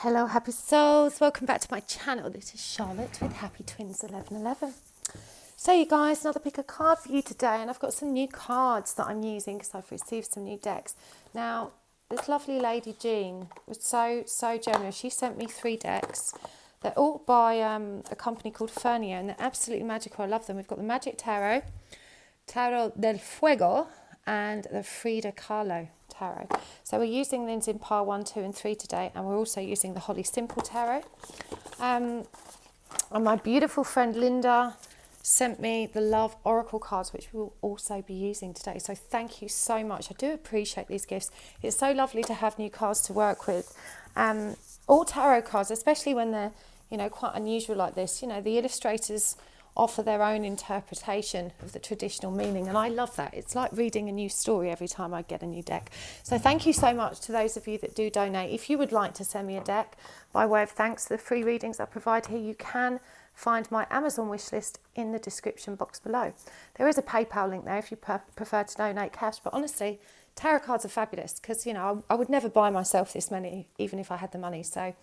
Hello happy souls, welcome back to my channel. This is Charlotte with Happy Twins 1111. So you guys, another pick a card for you today, and I've got some new cards that I'm using because I've received some new decks. Now this lovely lady Jean was so generous. She sent me 3 decks. They're all by a company called Fuego, and they're absolutely magical. I love them. We've got the Magic Tarot, Tarot del Fuego, and the Frida Kahlo Tarot. So we're using these in pile 1, 2 and 3 today, and we're also using the Holly Simple Tarot. And my beautiful friend Linda sent me the Love Oracle cards, which we will also be using today. So thank you so much. I do appreciate these gifts. It's so lovely to have new cards to work with. All tarot cards, especially when they're, quite unusual like this, the illustrators offer their own interpretation of the traditional meaning, and I love that. It's like reading a new story every time I get a new deck. So thank you so much to those of you that do donate. If you would like to send me a deck by way of thanks for the free readings I provide here, you can find my Amazon wish list in the description box below. There is a PayPal link there if you prefer to donate cash, but honestly, tarot cards are fabulous because I would never buy myself this many even if I had the money, so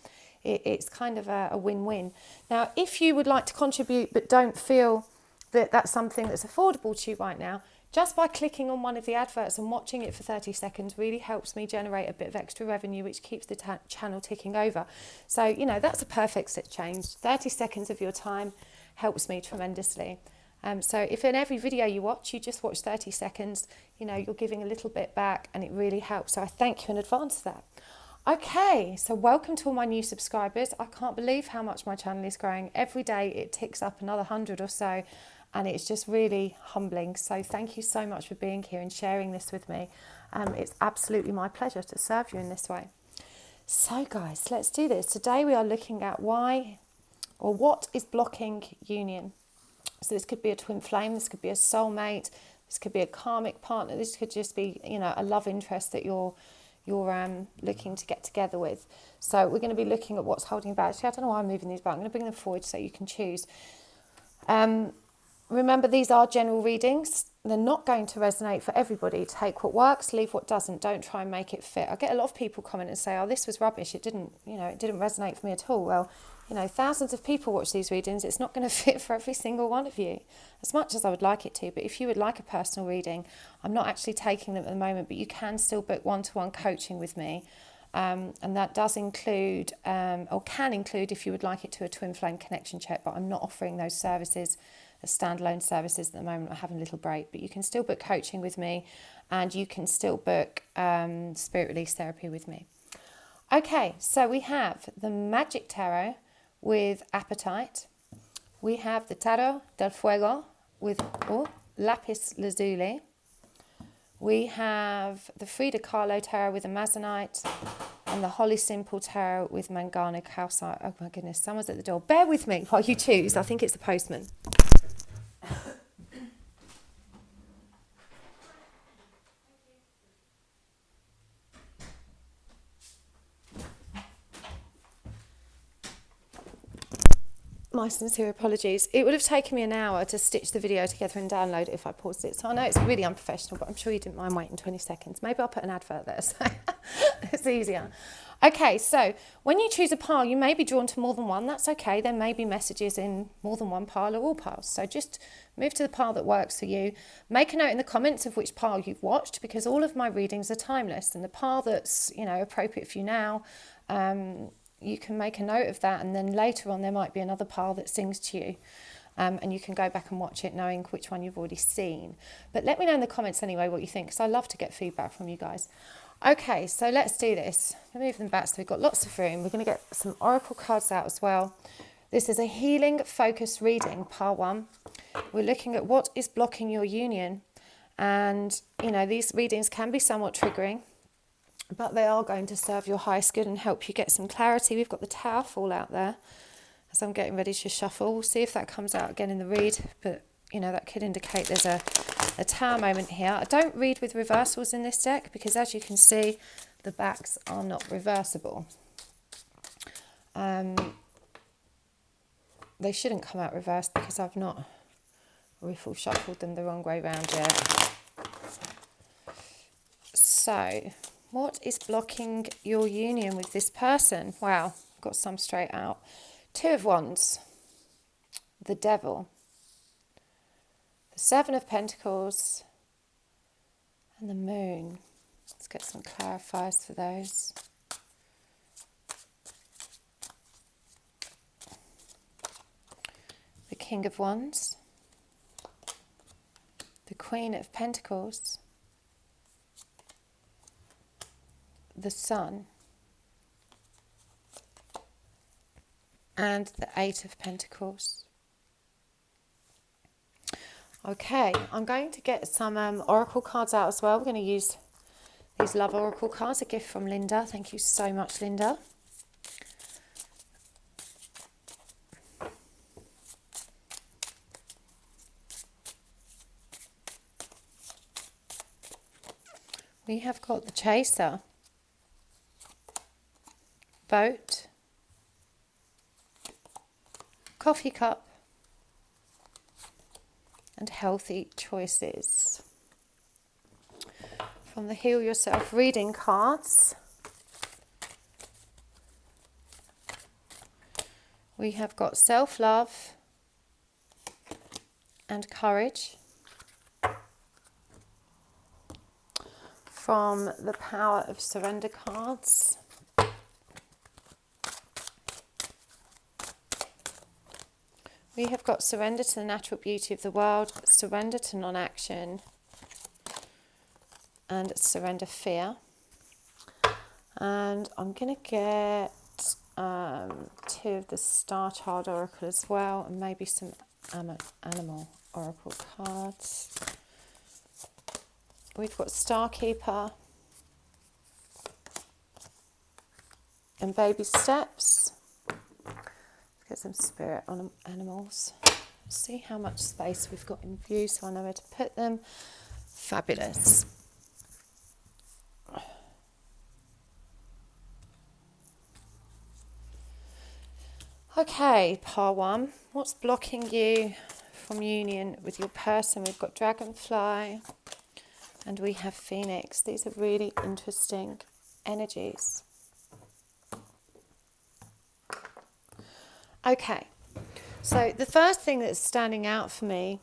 it's kind of a win-win. Now, if you would like to contribute but don't feel that that's something that's affordable to you right now, just by clicking on one of the adverts and watching it for 30 seconds really helps me generate a bit of extra revenue, which keeps the channel ticking over. So, that's a perfect exchange. 30 seconds of your time helps me tremendously. So if in every video you watch, you just watch 30 seconds, you're giving a little bit back, and it really helps. So I thank you in advance for that. Okay, so welcome to all my new subscribers. I can't believe how much my channel is growing. Every day it ticks up another 100 or so, and it's just really humbling. So thank you so much for being here and sharing this with me. It's absolutely my pleasure to serve you in this way. So guys, let's do this. Today we are looking at what is blocking union. So this could be a twin flame, this could be a soulmate, this could be a karmic partner, this could just be, a love interest that you're looking to get together with. So we're going to be looking at what's holding back. Actually, I don't know why I'm moving these back. I'm going to bring them forward so you can choose. Remember, these are general readings. They're not going to resonate for everybody. Take what works, leave what doesn't. Don't try and make it fit. I get a lot of people comment and say, "Oh, this was rubbish. It didn't resonate for me at all." Well, thousands of people watch these readings. It's not going to fit for every single one of you, as much as I would like it to. But if you would like a personal reading, I'm not actually taking them at the moment, but you can still book one-to-one coaching with me. And that does include, or can include, if you would like it, to a twin flame connection check, but I'm not offering those services as standalone services at the moment. I'm having a little break, but you can still book coaching with me, and you can still book spirit release therapy with me. Okay, so we have the Magic Tarot with Appetite. We have the Tarot del Fuego with Lapis Lazuli. We have the Frida Kahlo Tarot with Amazonite, and the Holly Simple Tarot with Mangano Calcite. Oh my goodness, someone's at the door. Bear with me while you choose. I think it's the postman. My sincere apologies. It would have taken me an hour to stitch the video together and download it if I paused it. So I know it's really unprofessional, but I'm sure you didn't mind waiting 20 seconds. Maybe I'll put an advert there so it's easier. Okay, so when you choose a pile, you may be drawn to more than one. That's okay. There may be messages in more than one pile or all piles. So just move to the pile that works for you. Make a note in the comments of which pile you've watched, because all of my readings are timeless, and the pile that's appropriate for you now, you can make a note of that, and then later on there might be another pile that sings to you, and you can go back and watch it knowing which one you've already seen. But let me know in the comments anyway what you think, because I love to get feedback from you guys. Okay, so let's do this. I'll move them back so we've got lots of room. We're going to get some oracle cards out as well. This is a healing focus reading, part 1. We're looking at what is blocking your union, and these readings can be somewhat triggering, but they are going to serve your highest good and help you get some clarity. We've got the Tower fall out there as I'm getting ready to shuffle. We'll see if that comes out again in the read, but that could indicate there's a Tower moment here. I don't read with reversals in this deck because, as you can see, the backs are not reversible. They shouldn't come out reversed because I've not riffle shuffled them the wrong way round yet. So what is blocking your union with this person? Wow, I've got some straight out. Two of Wands, the Devil, the Seven of Pentacles, and the Moon. Let's get some clarifiers for those. The King of Wands, the Queen of Pentacles, the Sun, and the Eight of Pentacles. Okay, I'm going to get some oracle cards out as well. We're going to use these love oracle cards, a gift from Linda. Thank you so much, Linda. We have got the Chaser, Boat, Coffee Cup, and Healthy Choices. From the Heal Yourself reading cards, we have got Self-Love and Courage. From the Power of Surrender cards, we have got Surrender to the Natural Beauty of the World, Surrender to Non-Action, and Surrender Fear. And I'm going to get two of the Starchild Oracle as well, and maybe some Animal Oracle cards. We've got Starkeeper and Baby Steps. Let's get some spirit on animals. See how much space we've got in view so I know where to put them. Fabulous. Okay, Par 1, what's blocking you from union with your person? We've got Dragonfly. And we have Phoenix. These are really interesting energies. Okay, so the first thing that's standing out for me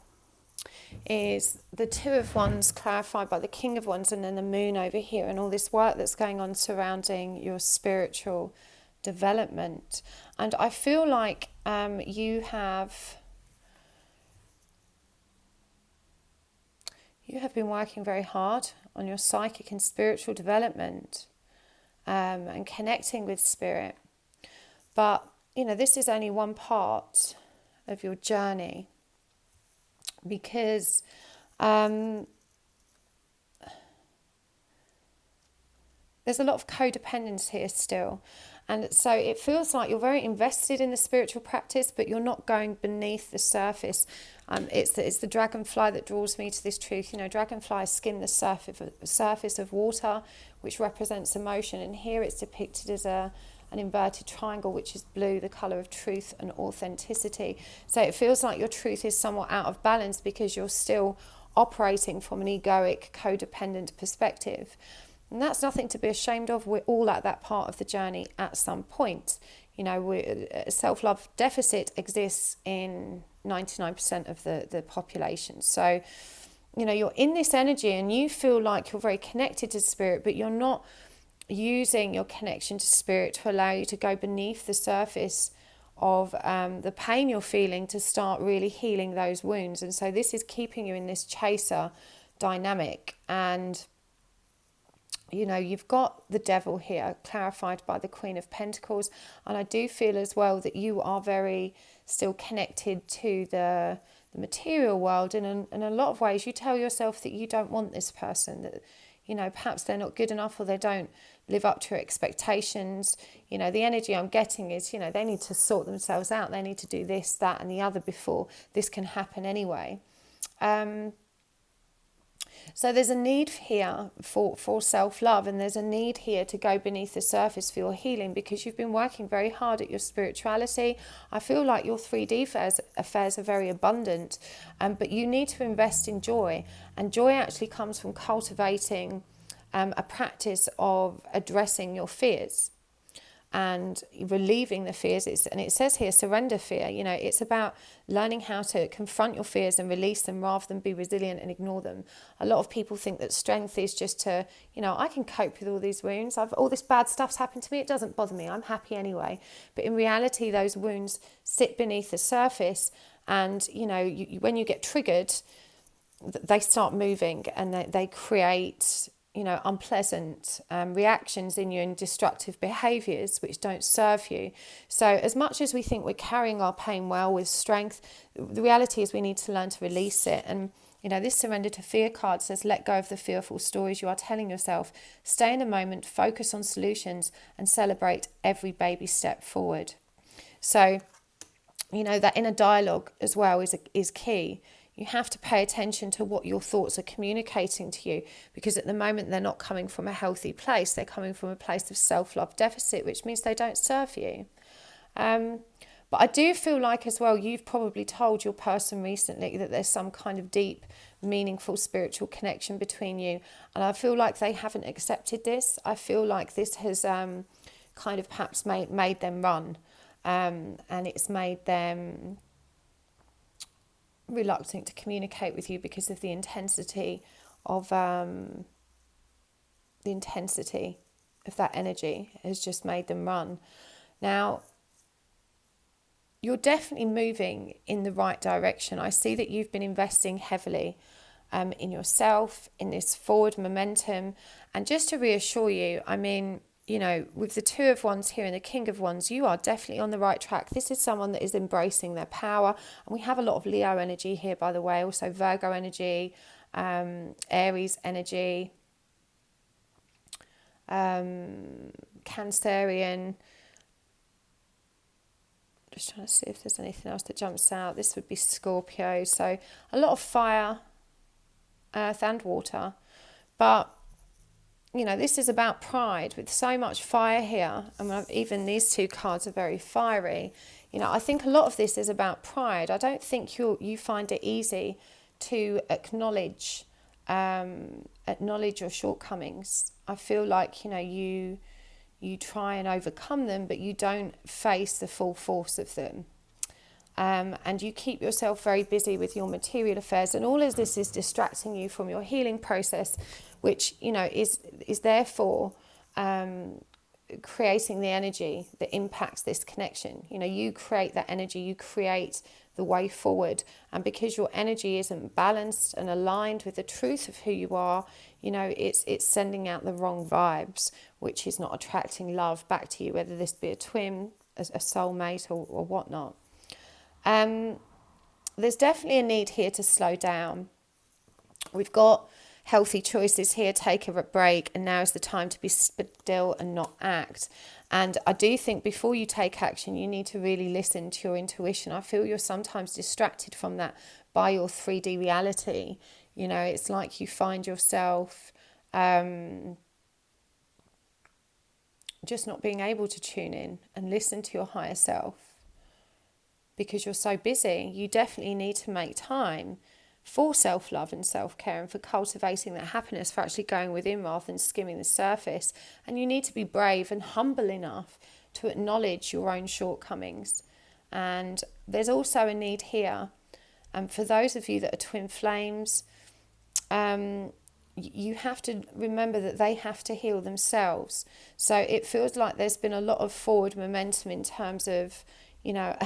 is the Two of Wands clarified by the King of Wands and then the Moon over here, and all this work that's going on surrounding your spiritual development. And I feel like you have been working very hard on your psychic and spiritual development and connecting with spirit. But, you know, this is only one part of your journey because there's a lot of codependence here still. And so it feels like you're very invested in the spiritual practice, but you're not going beneath the surface. It's the dragonfly that draws me to this truth. You know, dragonflies skim the surface of water, which represents emotion. And here it's depicted as an inverted triangle, which is blue, the colour of truth and authenticity. So it feels like your truth is somewhat out of balance because you're still operating from an egoic, codependent perspective. And that's nothing to be ashamed of. We're all at that part of the journey at some point. You know, self-love deficit exists in 99% of the population. So, you know, you're in this energy and you feel like you're very connected to spirit, but you're not using your connection to spirit to allow you to go beneath the surface of the pain you're feeling to start really healing those wounds. And so this is keeping you in this chaser dynamic. And you know, you've got the Devil here clarified by the Queen of Pentacles, and I do feel as well that you are very still connected to the material world, and in a lot of ways you tell yourself that you don't want this person, that, you know, perhaps they're not good enough or they don't live up to your expectations. You know, the energy I'm getting is, you know, they need to sort themselves out, they need to do this, that and the other before this can happen anyway. So there's a need here for self-love, and there's a need here to go beneath the surface for your healing because you've been working very hard at your spirituality. I feel like your 3D affairs are very abundant, but you need to invest in joy. And joy actually comes from cultivating a practice of addressing your fears. and relieving the fears. And it says here, surrender fear. You know, it's about learning how to confront your fears and release them rather than be resilient and ignore them. A lot of people think that strength is just to, you know, I can cope with all these wounds. All this bad stuff's happened to me. It doesn't bother me. I'm happy anyway. But in reality, those wounds sit beneath the surface. And, you know, when you get triggered, they start moving, and they create, you know, unpleasant reactions in you and destructive behaviours which don't serve you. So as much as we think we're carrying our pain well with strength, the reality is we need to learn to release it. And, you know, this surrender to fear card says, let go of the fearful stories you are telling yourself. Stay in the moment, focus on solutions, and celebrate every baby step forward. So, you know, that inner dialogue as well is key. You have to pay attention to what your thoughts are communicating to you, because at the moment they're not coming from a healthy place. They're coming from a place of self-love deficit, which means they don't serve you. But I do feel like as well, you've probably told your person recently that there's some kind of deep, meaningful spiritual connection between you. And I feel like they haven't accepted this. I feel like this has kind of perhaps made them run. And it's made them reluctant to communicate with you because of the intensity of that energy has just made them run. Now, you're definitely moving in the right direction. I see that you've been investing heavily in yourself, in this forward momentum. And just to reassure you, I mean, you know, with the Two of Wands here and the King of Wands, you are definitely on the right track. This is someone that is embracing their power. And we have a lot of Leo energy here, by the way, also Virgo energy, Aries energy, Cancerian. Just trying to see if there's anything else that jumps out. This would be Scorpio. So a lot of fire, earth and water. But you know, this is about pride with so much fire here. And even these two cards are very fiery. You know, I think a lot of this is about pride. I don't think you find it easy to acknowledge your shortcomings. I feel like, you know, you try and overcome them, but you don't face the full force of them. And you keep yourself very busy with your material affairs, and all of this is distracting you from your healing process, which, you know, is therefore creating the energy that impacts this connection. You know, you create that energy, you create the way forward, and because your energy isn't balanced and aligned with the truth of who you are, you know, it's sending out the wrong vibes, which is not attracting love back to you, whether this be a twin, a soulmate, or whatnot. There's definitely a need here to slow down. We've got healthy choices here, take a break, and now is the time to be still and not act. And I do think before you take action, you need to really listen to your intuition. I feel you're sometimes distracted from that by your 3D reality. You know, it's like you find yourself just not being able to tune in and listen to your higher self because you're so busy. You definitely need to make time for self-love and self-care and for cultivating that happiness, for actually going within rather than skimming the surface. And you need to be brave and humble enough to acknowledge your own shortcomings. And there's also a need here, and for those of you that are twin flames, you have to remember that they have to heal themselves. So it feels like there's been a lot of forward momentum in terms of, you know,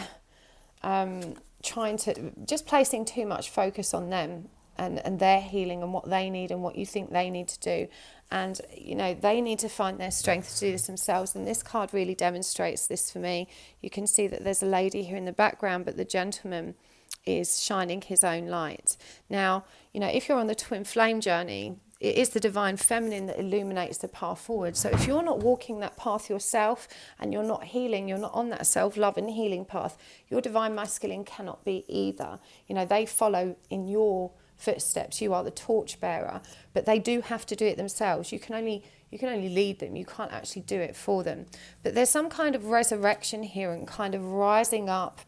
trying to just placing too much focus on them and their healing and what they need and what you think they need to do. And, you know, they need to find their strength to do this themselves. And this card really demonstrates this for me. You can see that there's a lady here in the background, but the gentleman is shining his own light. Now, you know, if you're on the twin flame journey, it is the divine feminine that illuminates the path forward. So if you're not walking that path yourself and you're not healing, you're not on that self-love and healing path, your divine masculine cannot be either. You know, they follow in your footsteps. You are the torchbearer, but they do have to do it themselves. You can only lead them. You can't actually do it for them. But there's some kind of resurrection here and kind of rising up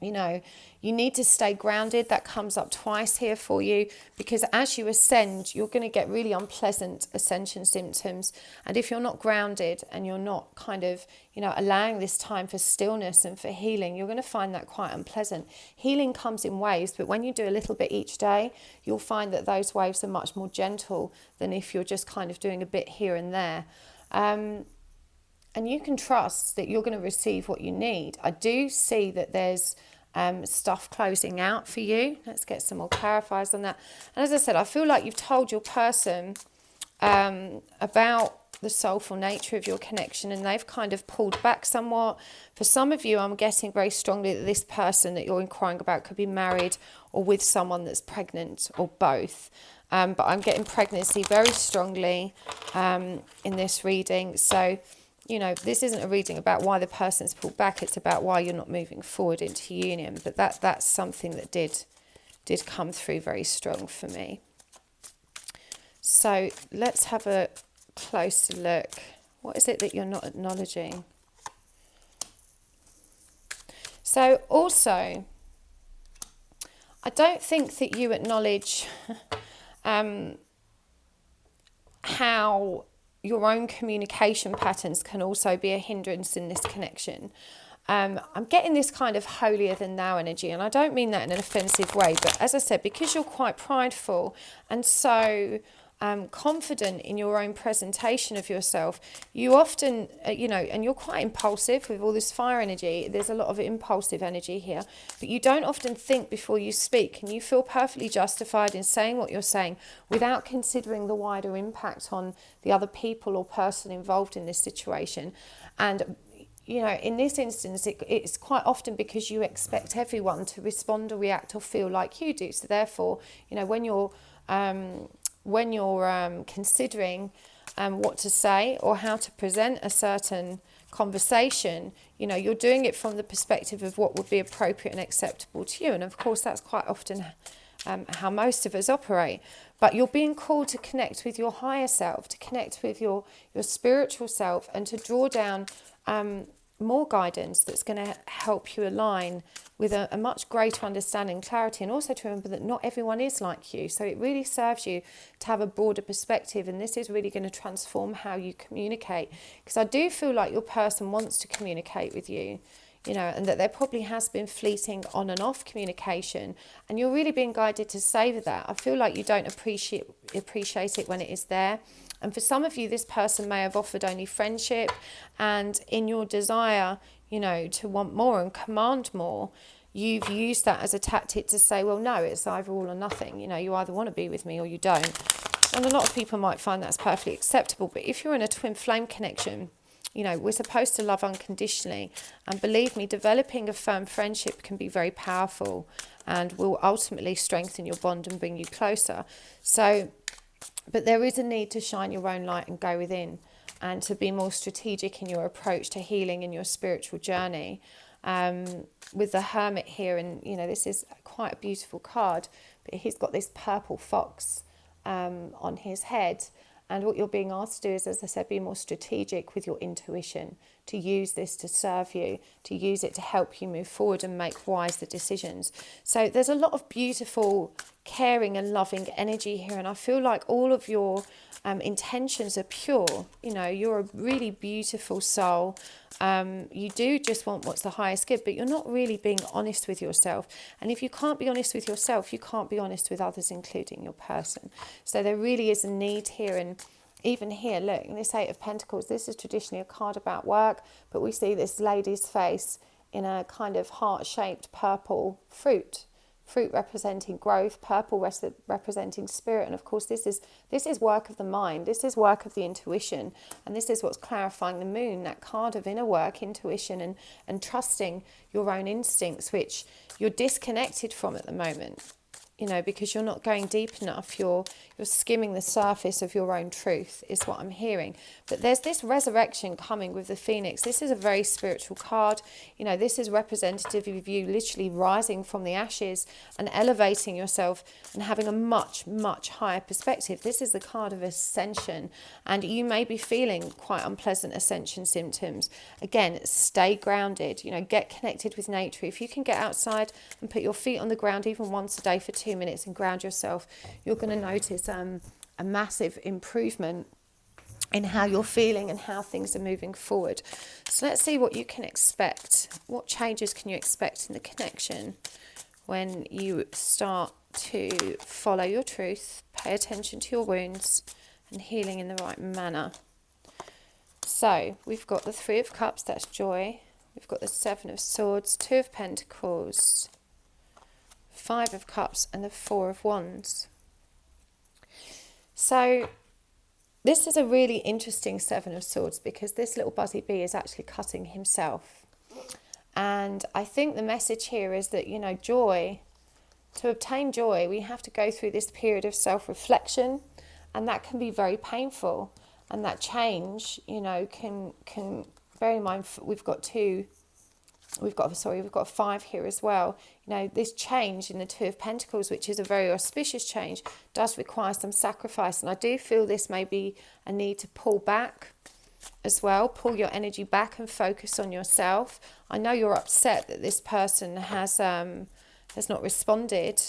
You know, you need to stay grounded. That comes up twice here for you, because as you ascend, you're going to get really unpleasant ascension symptoms. And if you're not grounded and you're not kind of, you know, allowing this time for stillness and for healing, you're going to find that quite unpleasant. Healing comes in waves, but when you do a little bit each day, you'll find that those waves are much more gentle than if you're just kind of doing a bit here and there. And you can trust that you're going to receive what you need. I do see that there's stuff closing out for you. Let's get some more clarifiers on that. And as I said, I feel like you've told your person about the soulful nature of your connection, and they've kind of pulled back somewhat. For some of you, I'm getting very strongly that this person that you're inquiring about could be married or with someone that's pregnant, or both. But I'm getting pregnancy very strongly in this reading. So, you know, this isn't a reading about why the person's pulled back. It's about why you're not moving forward into union. But that's something that did come through very strong for me. So let's have a closer look. What is it that you're not acknowledging? So also, I don't think that you acknowledge how your own communication patterns can also be a hindrance in this connection. I'm getting this kind of holier than thou energy, and I don't mean that in an offensive way, but as I said, because you're quite prideful and so confident in your own presentation of yourself, you often, you know, and you're quite impulsive with all this fire energy. There's a lot of impulsive energy here, but you don't often think before you speak, and you feel perfectly justified in saying what you're saying without considering the wider impact on the other people or person involved in this situation. And you know, in this instance, it's quite often because you expect everyone to respond or react or feel like you do. So therefore, you know, when you're considering what to say or how to present a certain conversation, you know, you're doing it from the perspective of what would be appropriate and acceptable to you. And of course, that's quite often how most of us operate. But you're being called to connect with your higher self, to connect with your spiritual self, and to draw down more guidance that's going to help you align with a much greater understanding, clarity, and also to remember that not everyone is like you. So it really serves you to have a broader perspective, and this is really going to transform how you communicate. Because I do feel like your person wants to communicate with you, you know, and that there probably has been fleeting on and off communication, and you're really being guided to savor that. I feel like you don't appreciate it when it is there. And for some of you, this person may have offered only friendship, and in your desire, you know, to want more and command more, you've used that as a tactic to say, well, no, it's either all or nothing. You know, you either want to be with me or you don't. And a lot of people might find that's perfectly acceptable. But if you're in a twin flame connection, you know, we're supposed to love unconditionally. And believe me, developing a firm friendship can be very powerful and will ultimately strengthen your bond and bring you closer. So, but there is a need to shine your own light and go within, and to be more strategic in your approach to healing in your spiritual journey. With the Hermit here, and you know, this is quite a beautiful card, but he's got this purple fox on his head. And what you're being asked to do is, as I said, be more strategic with your intuition, to use this to serve you, to use it to help you move forward and make wiser decisions. So there's a lot of beautiful, caring and loving energy here. And I feel like all of your intentions are pure. You know, you're a really beautiful soul. You do just want what's the highest good, but you're not really being honest with yourself. And if you can't be honest with yourself, you can't be honest with others, including your person. So there really is a need here. And even here, look, in this Eight of Pentacles, this is traditionally a card about work, but we see this lady's face in a kind of heart-shaped purple fruit representing growth, purple representing spirit. And of course, this is work of the mind, this is work of the intuition, and this is what's clarifying the moon, that card of inner work, intuition, and trusting your own instincts, which you're disconnected from at the moment. you know, because you're not going deep enough. You're skimming the surface of your own truth, is what I'm hearing. But there's this resurrection coming with the Phoenix. This is a very spiritual card. You know, this is representative of you literally rising from the ashes and elevating yourself and having a much, much higher perspective. This is the card of ascension, and you may be feeling quite unpleasant ascension symptoms. Again, stay grounded, you know, get connected with nature. If you can get outside and put your feet on the ground even once a day for 2 minutes and ground yourself, you're going to notice a massive improvement in how you're feeling and how things are moving forward. So let's see what you can expect. What changes can you expect in the connection when you start to follow your truth, pay attention to your wounds, and healing in the right manner? So we've got the Three of Cups, that's joy. We've got the Seven of Swords, Two of Pentacles, Five of Cups, and the Four of Wands. So this is a really interesting Seven of Swords, because this little buzzy bee is actually cutting himself. And I think the message here is that, you know, joy, to obtain joy, we have to go through this period of self-reflection, and that can be very painful. And that change, you know, can bear in mind, we've got a 5 here as well. You know, this change in the Two of Pentacles, which is a very auspicious change, does require some sacrifice. And I do feel this may be a need to pull back as well, pull your energy back and focus on yourself. I know you're upset that this person has not responded.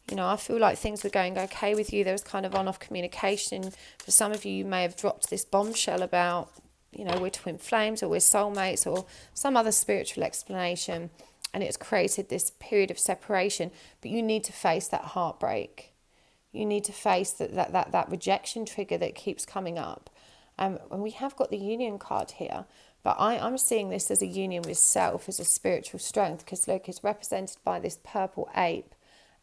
You know, I feel like things were going okay with you. There was kind of on-off communication. For some of you, you may have dropped this bombshell about, you know, we're twin flames or we're soulmates or some other spiritual explanation, and it's created this period of separation. But you need to face that heartbreak. You need to face that rejection trigger that keeps coming up. And we have got the Union card here, but I'm seeing this as a union with self, as a spiritual strength, because look, it's represented by this purple ape,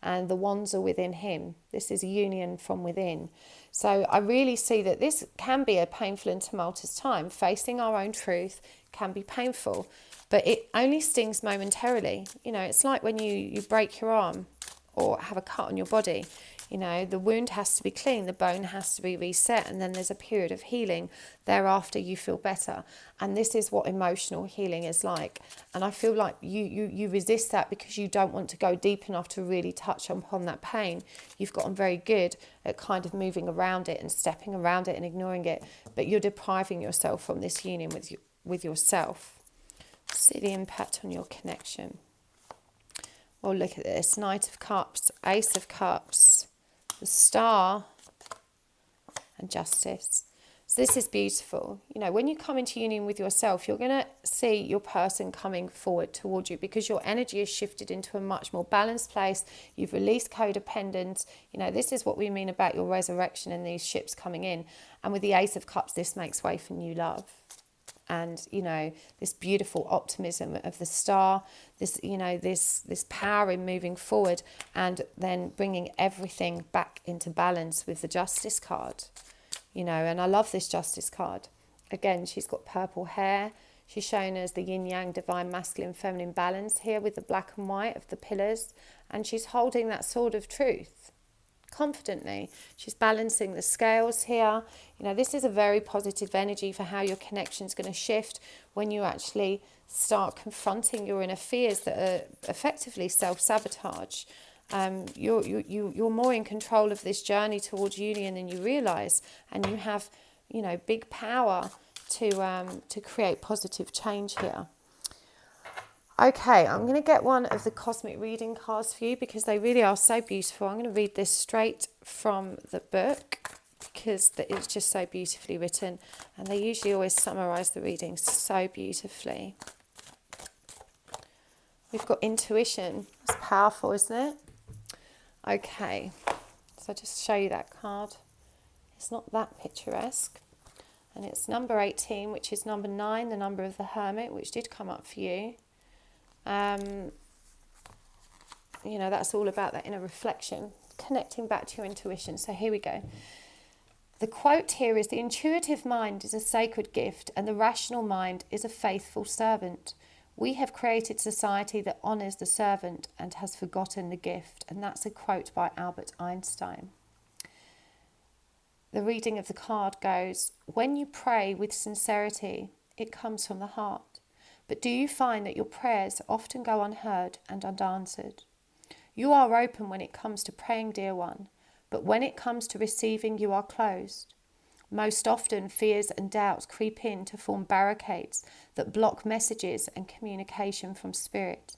and the wands are within him. This is a union from within. So I really see that this can be a painful and tumultuous time. Facing our own truth can be painful, but it only stings momentarily. You know, it's like when you break your arm or have a cut on your body. You know, the wound has to be clean, the bone has to be reset, and then there's a period of healing. Thereafter, you feel better. And this is what emotional healing is like. And I feel like you resist that because you don't want to go deep enough to really touch upon that pain. You've gotten very good at kind of moving around it and stepping around it and ignoring it, but you're depriving yourself from this union with yourself. See the impact on your connection. Well, look at this. Knight of Cups, Ace of Cups, the Star, and Justice. So this is beautiful. You know, when you come into union with yourself, you're going to see your person coming forward towards you, because your energy is shifted into a much more balanced place. You've released codependence. You know, this is what we mean about your resurrection and these ships coming in. And with the Ace of Cups, this makes way for new love. And, you know, this beautiful optimism of the Star, this, you know, this power in moving forward, and then bringing everything back into balance with the Justice card, you know. And I love this Justice card. Again, she's got purple hair. She's shown as the yin-yang, divine, masculine, feminine balance here with the black and white of the pillars. And she's holding that sword of truth confidently. She's balancing the scales here. You know, this is a very positive energy for how your connection is going to shift when you actually start confronting your inner fears that are effectively self-sabotage. You're more in control of this journey towards union than you realize, and you have, you know, big power to create positive change here. Okay, I'm going to get one of the cosmic reading cards for you, because they really are so beautiful. I'm going to read this straight from the book because it's just so beautifully written, and they usually always summarize the readings so beautifully. We've got intuition. It's powerful, isn't it? Okay, so I'll just show you that card. It's not that picturesque. And it's number 18, which is number 9, the number of the Hermit, which did come up for you. You know, that's all about that inner reflection, connecting back to your intuition. So here we go. The quote here is, "The intuitive mind is a sacred gift, and the rational mind is a faithful servant. We have created a society that honours the servant and has forgotten the gift. And that's a quote by Albert Einstein. The reading of the card goes, when you pray with sincerity, it comes from the heart. But do you find that your prayers often go unheard and unanswered? You are open when it comes to praying, dear one, but when it comes to receiving, you are closed. Most often, fears and doubts creep in to form barricades that block messages and communication from spirit.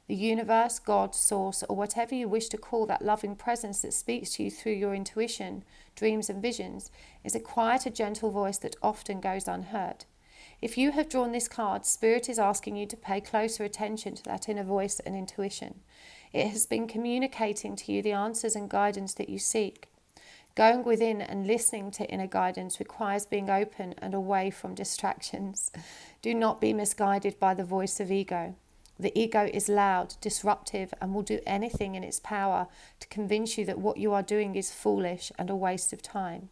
The universe, God, source, or whatever you wish to call that loving presence that speaks to you through your intuition, dreams and visions, is a quiet, gentle voice that often goes unheard. If you have drawn this card, Spirit is asking you to pay closer attention to that inner voice and intuition. It has been communicating to you the answers and guidance that you seek. Going within and listening to inner guidance requires being open and away from distractions. Do not be misguided by the voice of ego. The ego is loud, disruptive, and will do anything in its power to convince you that what you are doing is foolish and a waste of time.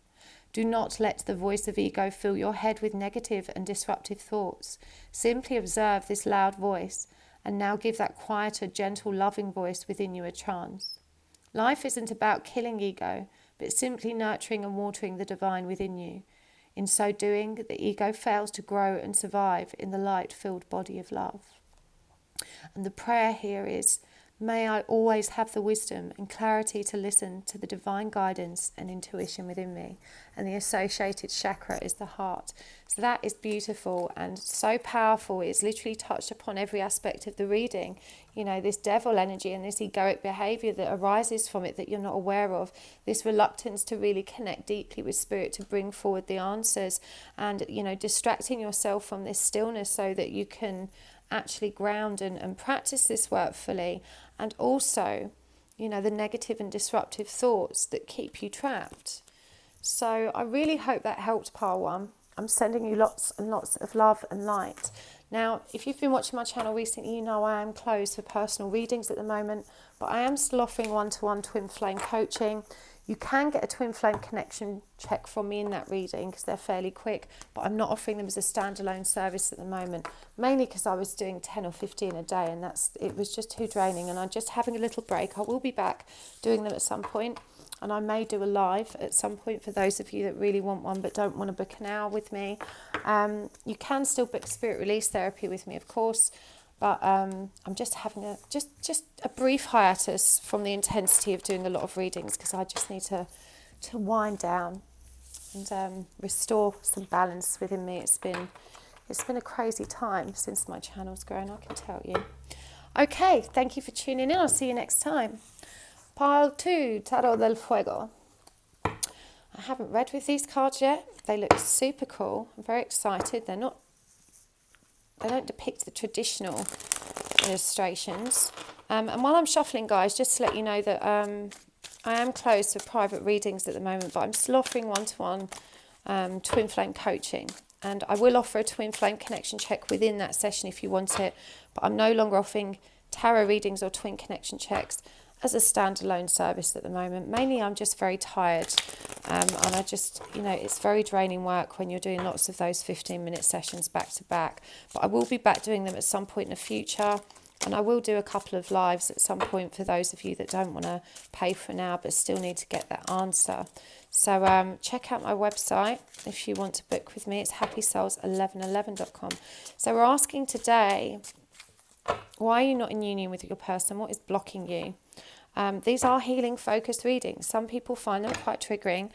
Do not let the voice of ego fill your head with negative and disruptive thoughts. Simply observe this loud voice and now give that quieter, gentle, loving voice within you a chance. Life isn't about killing ego, but simply nurturing and watering the divine within you. In so doing, the ego fails to grow and survive in the light-filled body of love. And the prayer here is, may I always have the wisdom and clarity to listen to the divine guidance and intuition within me. And the associated chakra is the heart. So that is beautiful and so powerful. It's literally touched upon every aspect of the reading. You know, this devil energy and this egoic behaviour that arises from it that you're not aware of. This reluctance to really connect deeply with spirit to bring forward the answers. And, you know, distracting yourself from this stillness so that you can actually ground and practice this work fully. And also, you know, the negative and disruptive thoughts that keep you trapped. So I really hope that helped, Pile 1. I'm sending you lots and lots of love and light. Now, if you've been watching my channel recently, you know I am closed for personal readings at the moment, but I am still offering one-to-one twin flame coaching. You can get a twin flame connection check from me in that reading because they're fairly quick, but I'm not offering them as a standalone service at the moment, mainly because I was doing 10 or 15 a day and it was just too draining, and I'm just having a little break. I will be back doing them at some point, and I may do a live at some point for those of you that really want one but don't want to book an hour with me. You can still book spirit release therapy with me, of course, but I'm just having a brief hiatus from the intensity of doing a lot of readings because I just need to wind down and restore some balance within me. It's been a crazy time since my channel's grown, I can tell you. Okay, thank you for tuning in. I'll see you next time. Pile 2, Tarot del Fuego. I haven't read with these cards yet. They look super cool. I'm very excited. They don't depict the traditional illustrations. And while I'm shuffling, guys, just to let you know that I am closed for private readings at the moment, but I'm still offering one-to-one twin flame coaching. And I will offer a twin flame connection check within that session if you want it, but I'm no longer offering tarot readings or twin connection checks as a standalone service at the moment. Mainly I'm just very tired, and I just, you know, it's very draining work when you're doing lots of those 15-minute sessions back to back. But I will be back doing them at some point in the future, and I will do a couple of lives at some point for those of you that don't want to pay for now but still need to get that answer. So check out my website if you want to book with me. It's happysouls1111.com. So we're asking today, why are you not in union with your person? What is blocking you? These are healing focused readings. Some people find them quite triggering,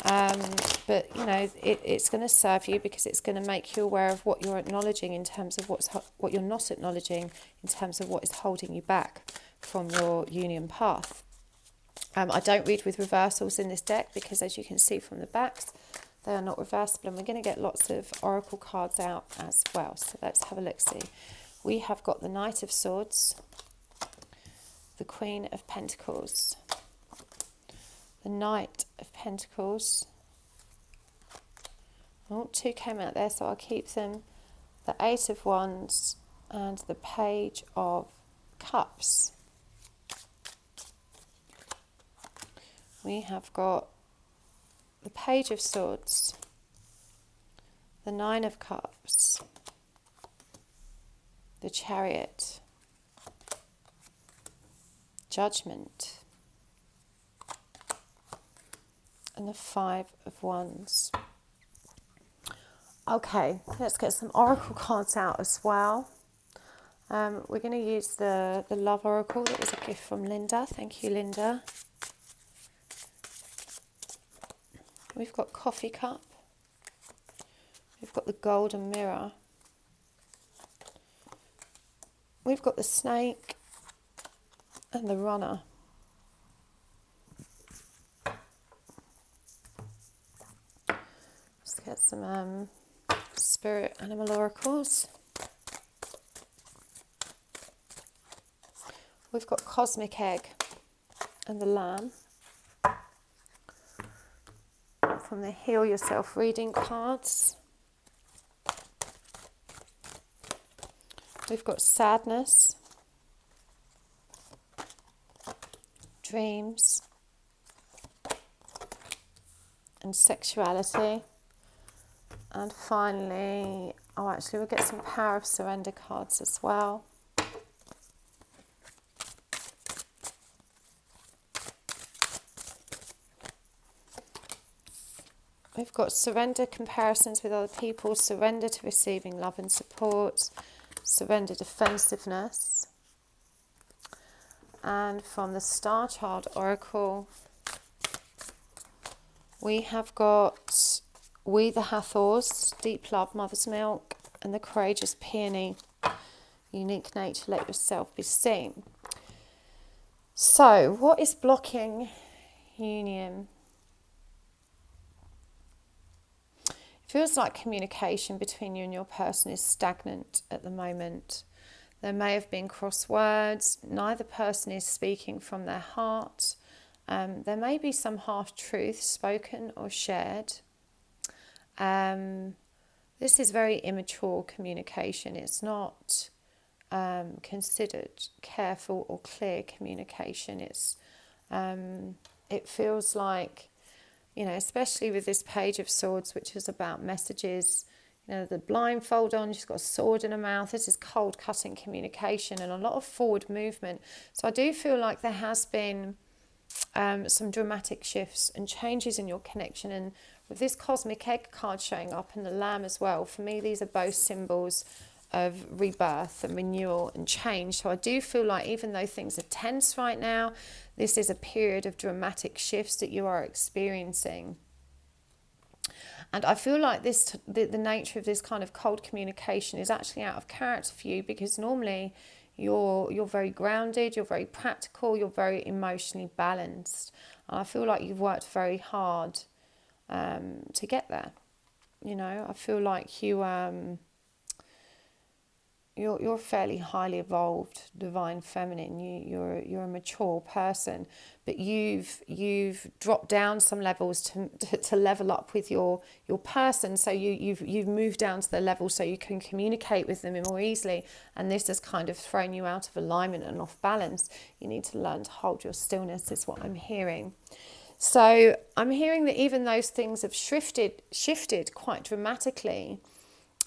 but you know, it's going to serve you because it's going to make you aware of what you're acknowledging in terms of what you're not acknowledging in terms of what is holding you back from your union path. I don't read with reversals in this deck because, as you can see from the backs, they are not reversible, and we're going to get lots of oracle cards out as well. So let's have a look-see. We have got the Knight of Swords, the Queen of Pentacles, the Knight of Pentacles. Oh, 2 came out there, so I'll keep them. The 8 of Wands and the Page of Cups. We have got the Page of Swords, the 9 of Cups, the Chariot, Judgment, and the Five of Wands. Okay, let's get some oracle cards out as well. We're going to use the Love Oracle that was a gift from Linda. Thank you, Linda. We've got Coffee Cup. We've got the Golden Mirror. We've got the Snake and the Runner. Let's get some Spirit Animal Oracles. We've got Cosmic Egg and the Lamb. From the Heal Yourself reading cards. We've got Sadness, Dreams, and Sexuality. And finally, we'll get some Power of Surrender cards as well. We've got surrender comparisons with other people, surrender to receiving love and support, surrender defensiveness. And from the Starchild Oracle, we have got We the Hathors, Deep Love, Mother's Milk, and the Courageous Peony, Unique Nature, Let Yourself Be Seen. So, what is blocking union? Feels like communication between you and your person is stagnant at the moment. There may have been cross words. Neither person is speaking from their heart. There may be some half truths spoken or shared. This is very immature communication. It's not considered careful or clear communication. It feels like, especially with this Page of Swords, which is about messages, the blindfold on, she's got a sword in her mouth. This is cold cutting communication and a lot of forward movement. So I do feel like there has been some dramatic shifts and changes in your connection. And with this Cosmic Egg card showing up and the Lamb as well, for me, these are both symbols of rebirth and renewal and change. So I do feel like even though things are tense right now, this is a period of dramatic shifts that you are experiencing. And I feel like the nature of this kind of cold communication is actually out of character for you, because normally you're very grounded, you're very practical, you're very emotionally balanced. And I feel like you've worked very hard to get there. I feel like you're fairly highly evolved, divine feminine. You're a mature person, but you've dropped down some levels to level up with your person. So you've moved down to the level so you can communicate with them more easily. And this has kind of thrown you out of alignment and off balance. You need to learn to hold your stillness, is what I'm hearing. So I'm hearing that even those things have shifted quite dramatically.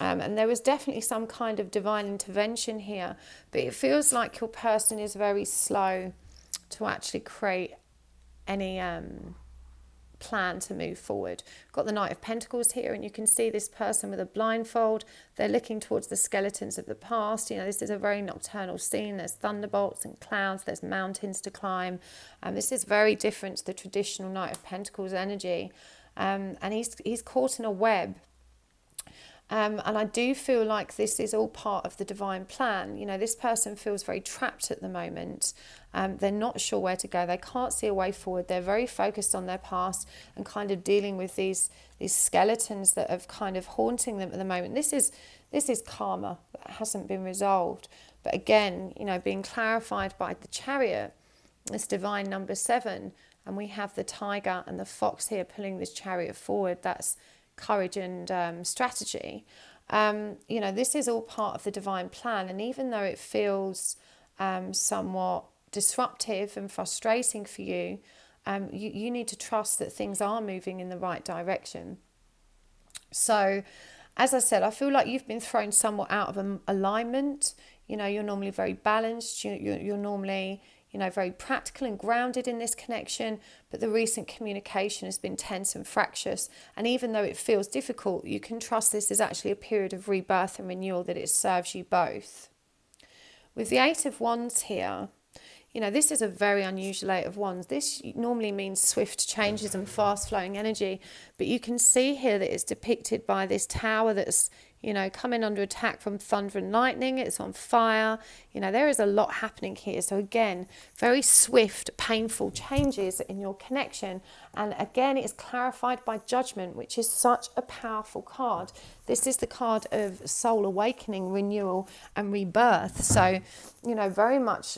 And there was definitely some kind of divine intervention here, but it feels like your person is very slow to actually create any plan to move forward. Got the Knight of Pentacles here, and you can see this person with a blindfold. They're looking towards the skeletons of the past. This is a very nocturnal scene. There's thunderbolts and clouds. There's mountains to climb. This is very different to the traditional Knight of Pentacles energy. And he's caught in a web. And I do feel like this is all part of the divine plan. This person feels very trapped at the moment. They're not sure where to go. They can't see a way forward. They're very focused on their past and kind of dealing with these skeletons that are kind of haunting them at the moment. This is karma that hasn't been resolved. But again, being clarified by the Chariot, this divine number 7, and we have the tiger and the fox here pulling this chariot forward. That's courage and strategy. This is all part of the divine plan, and even though it feels somewhat disruptive and frustrating for you, you need to trust that things are moving in the right direction. So As I said, I feel like you've been thrown somewhat out of alignment. You know, you're normally very balanced. You're normally, you know, very practical and grounded in this connection. But the recent communication has been tense and fractious. And even though it feels difficult, you can trust this is actually a period of rebirth and renewal, that it serves you both. With the Eight of Wands here, you know, this is a very unusual Eight of Wands. This normally means swift changes and fast flowing energy. But you can see here that it's depicted by this tower that's, you know, coming under attack from thunder and lightning. It's on fire. You know, there is a lot happening here. So again, very swift, painful changes in your connection. And again, it's clarified by Judgment, which is such a powerful card. This is the card of soul awakening, renewal and rebirth. So, you know, very much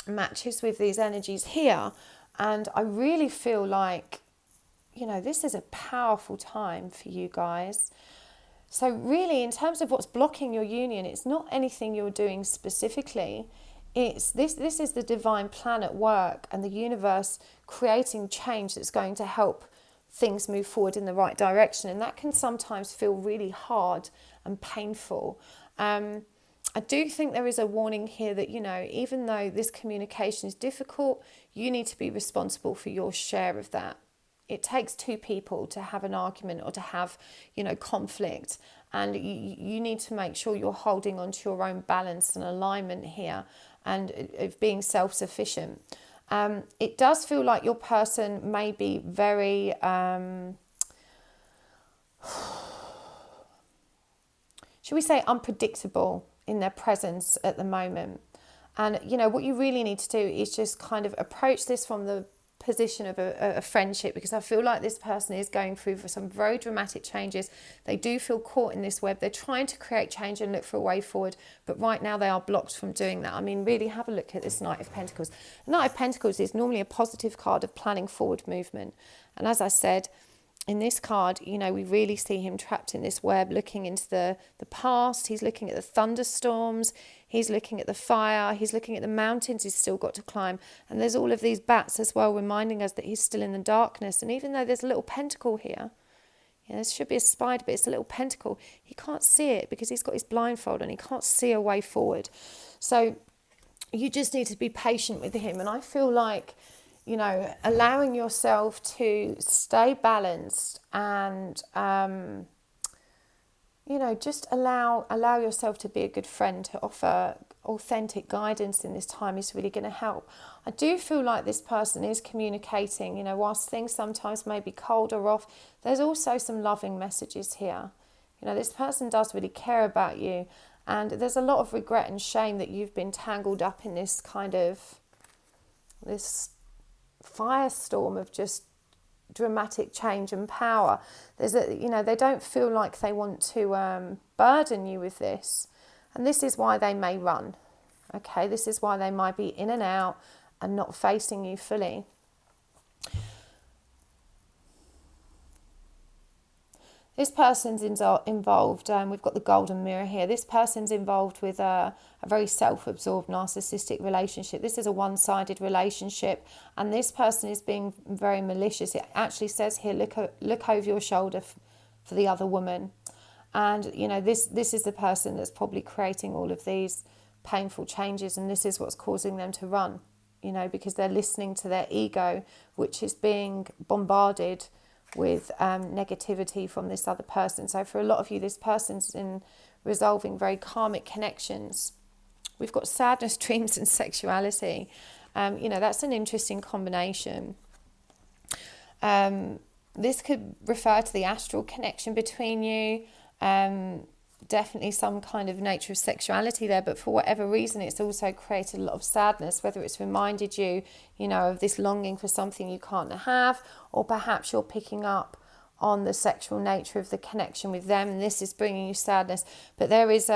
matches with these energies here. And I really feel like, you know, this is a powerful time for you guys. So really, in terms of what's blocking your union, it's not anything you're doing specifically. It's this is the divine plan at work and the universe creating change that's going to help things move forward in the right direction. And that can sometimes feel really hard and painful. I do think there is a warning here that, you know, even though this communication is difficult, you need to be responsible for your share of that. It takes two people to have an argument or to have, you know, conflict. And you need to make sure you're holding on to your own balance and alignment here and of being self-sufficient. It does feel like your person may be very... should we say unpredictable in their presence at the moment. And, you know, what you really need to do is just kind of approach this from the position of a friendship, because I feel like this person is going through for some very dramatic changes. They do feel caught in this web. They're trying to create change and look for a way forward, but right now they are blocked from doing that. I mean, really have a look at this Knight of Pentacles. The Knight of Pentacles is normally a positive card of planning forward movement. And as I said, in this card, you know, we really see him trapped in this web, looking into the past. He's looking at the thunderstorms. He's looking at the fire. He's looking at the mountains he's still got to climb. And there's all of these bats as well, reminding us that he's still in the darkness. And even though there's a little pentacle here, you know, there should be a spider, but it's a little pentacle. He can't see it because he's got his blindfold and he can't see a way forward. So you just need to be patient with him. And I feel like, you know, allowing yourself to stay balanced and, you know, just allow yourself to be a good friend, to offer authentic guidance in this time is really going to help. I do feel like this person is communicating, you know, whilst things sometimes may be cold or off, there's also some loving messages here. You know, this person does really care about you, and there's a lot of regret and shame that you've been tangled up in this kind of, this firestorm of just dramatic change and power. There's a, you know, they don't feel like they want to burden you with this, and this is why they may run. Okay, this is why they might be in and out and not facing you fully. This person's involved, we've got the golden mirror here. This person's involved with a very self-absorbed narcissistic relationship. This is a one-sided relationship, and this person is being very malicious. It actually says here, look over your shoulder for the other woman. And, you know, this is the person that's probably creating all of these painful changes, and this is what's causing them to run, you know, because they're listening to their ego, which is being bombarded with negativity from this other person. So for a lot of you, this person's in resolving very karmic connections. We've got sadness, dreams and sexuality. You know, that's an interesting combination. This could refer to the astral connection between you. Definitely some kind of nature of sexuality there, but for whatever reason it's also created a lot of sadness, whether it's reminded you, you know, of this longing for something you can't have, or perhaps you're picking up on the sexual nature of the connection with them and this is bringing you sadness. But there is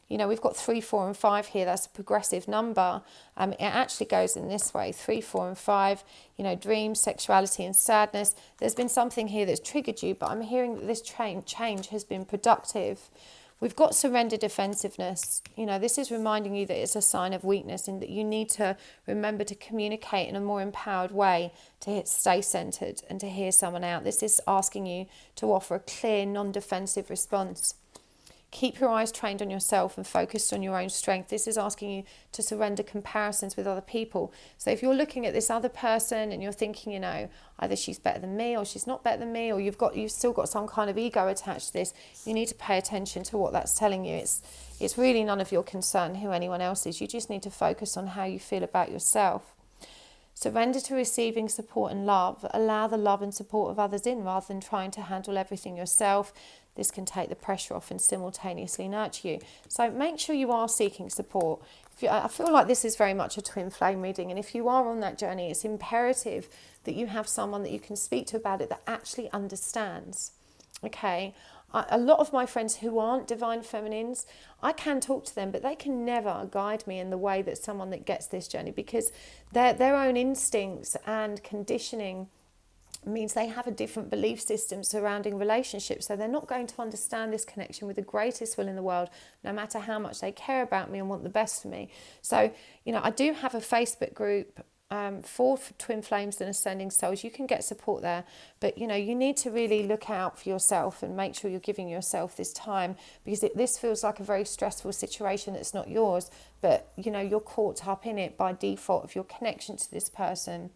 you know, we've got 3, 4 and 5 here. That's a progressive number. It actually goes in this way, 3, 4 and 5, you know, dreams, sexuality and sadness. There's been something here that's triggered you, but I'm hearing that this change has been productive. We've got surrender defensiveness. This is reminding you that it's a sign of weakness and that you need to remember to communicate in a more empowered way, to stay centered and to hear someone out. This is asking you to offer a clear, non-defensive response. Keep your eyes trained on yourself and focused on your own strength. This is asking you to surrender comparisons with other people. So if you're looking at this other person and you're thinking, either she's better than me or she's not better than me, or you've still got some kind of ego attached to this, you need to pay attention to what that's telling you. It's really none of your concern who anyone else is. You just need to focus on how you feel about yourself. Surrender to receiving support and love. Allow the love and support of others in rather than trying to handle everything yourself. This can take the pressure off and simultaneously nurture you. So make sure you are seeking support. I feel like this is very much a twin flame reading, and if you are on that journey, it's imperative that you have someone that you can speak to about it that actually understands. Okay? A lot of my friends who aren't divine feminines, I can talk to them, but they can never guide me in the way that someone that gets this journey, because their own instincts and conditioning means they have a different belief system surrounding relationships. So they're not going to understand this connection with the greatest will in the world, no matter how much they care about me and want the best for me. So, I do have a Facebook group for twin flames and ascending souls. You can get support there, but you need to really look out for yourself and make sure you're giving yourself this time, because this feels like a very stressful situation that's not yours, but you're caught up in it by default of your connection to this person.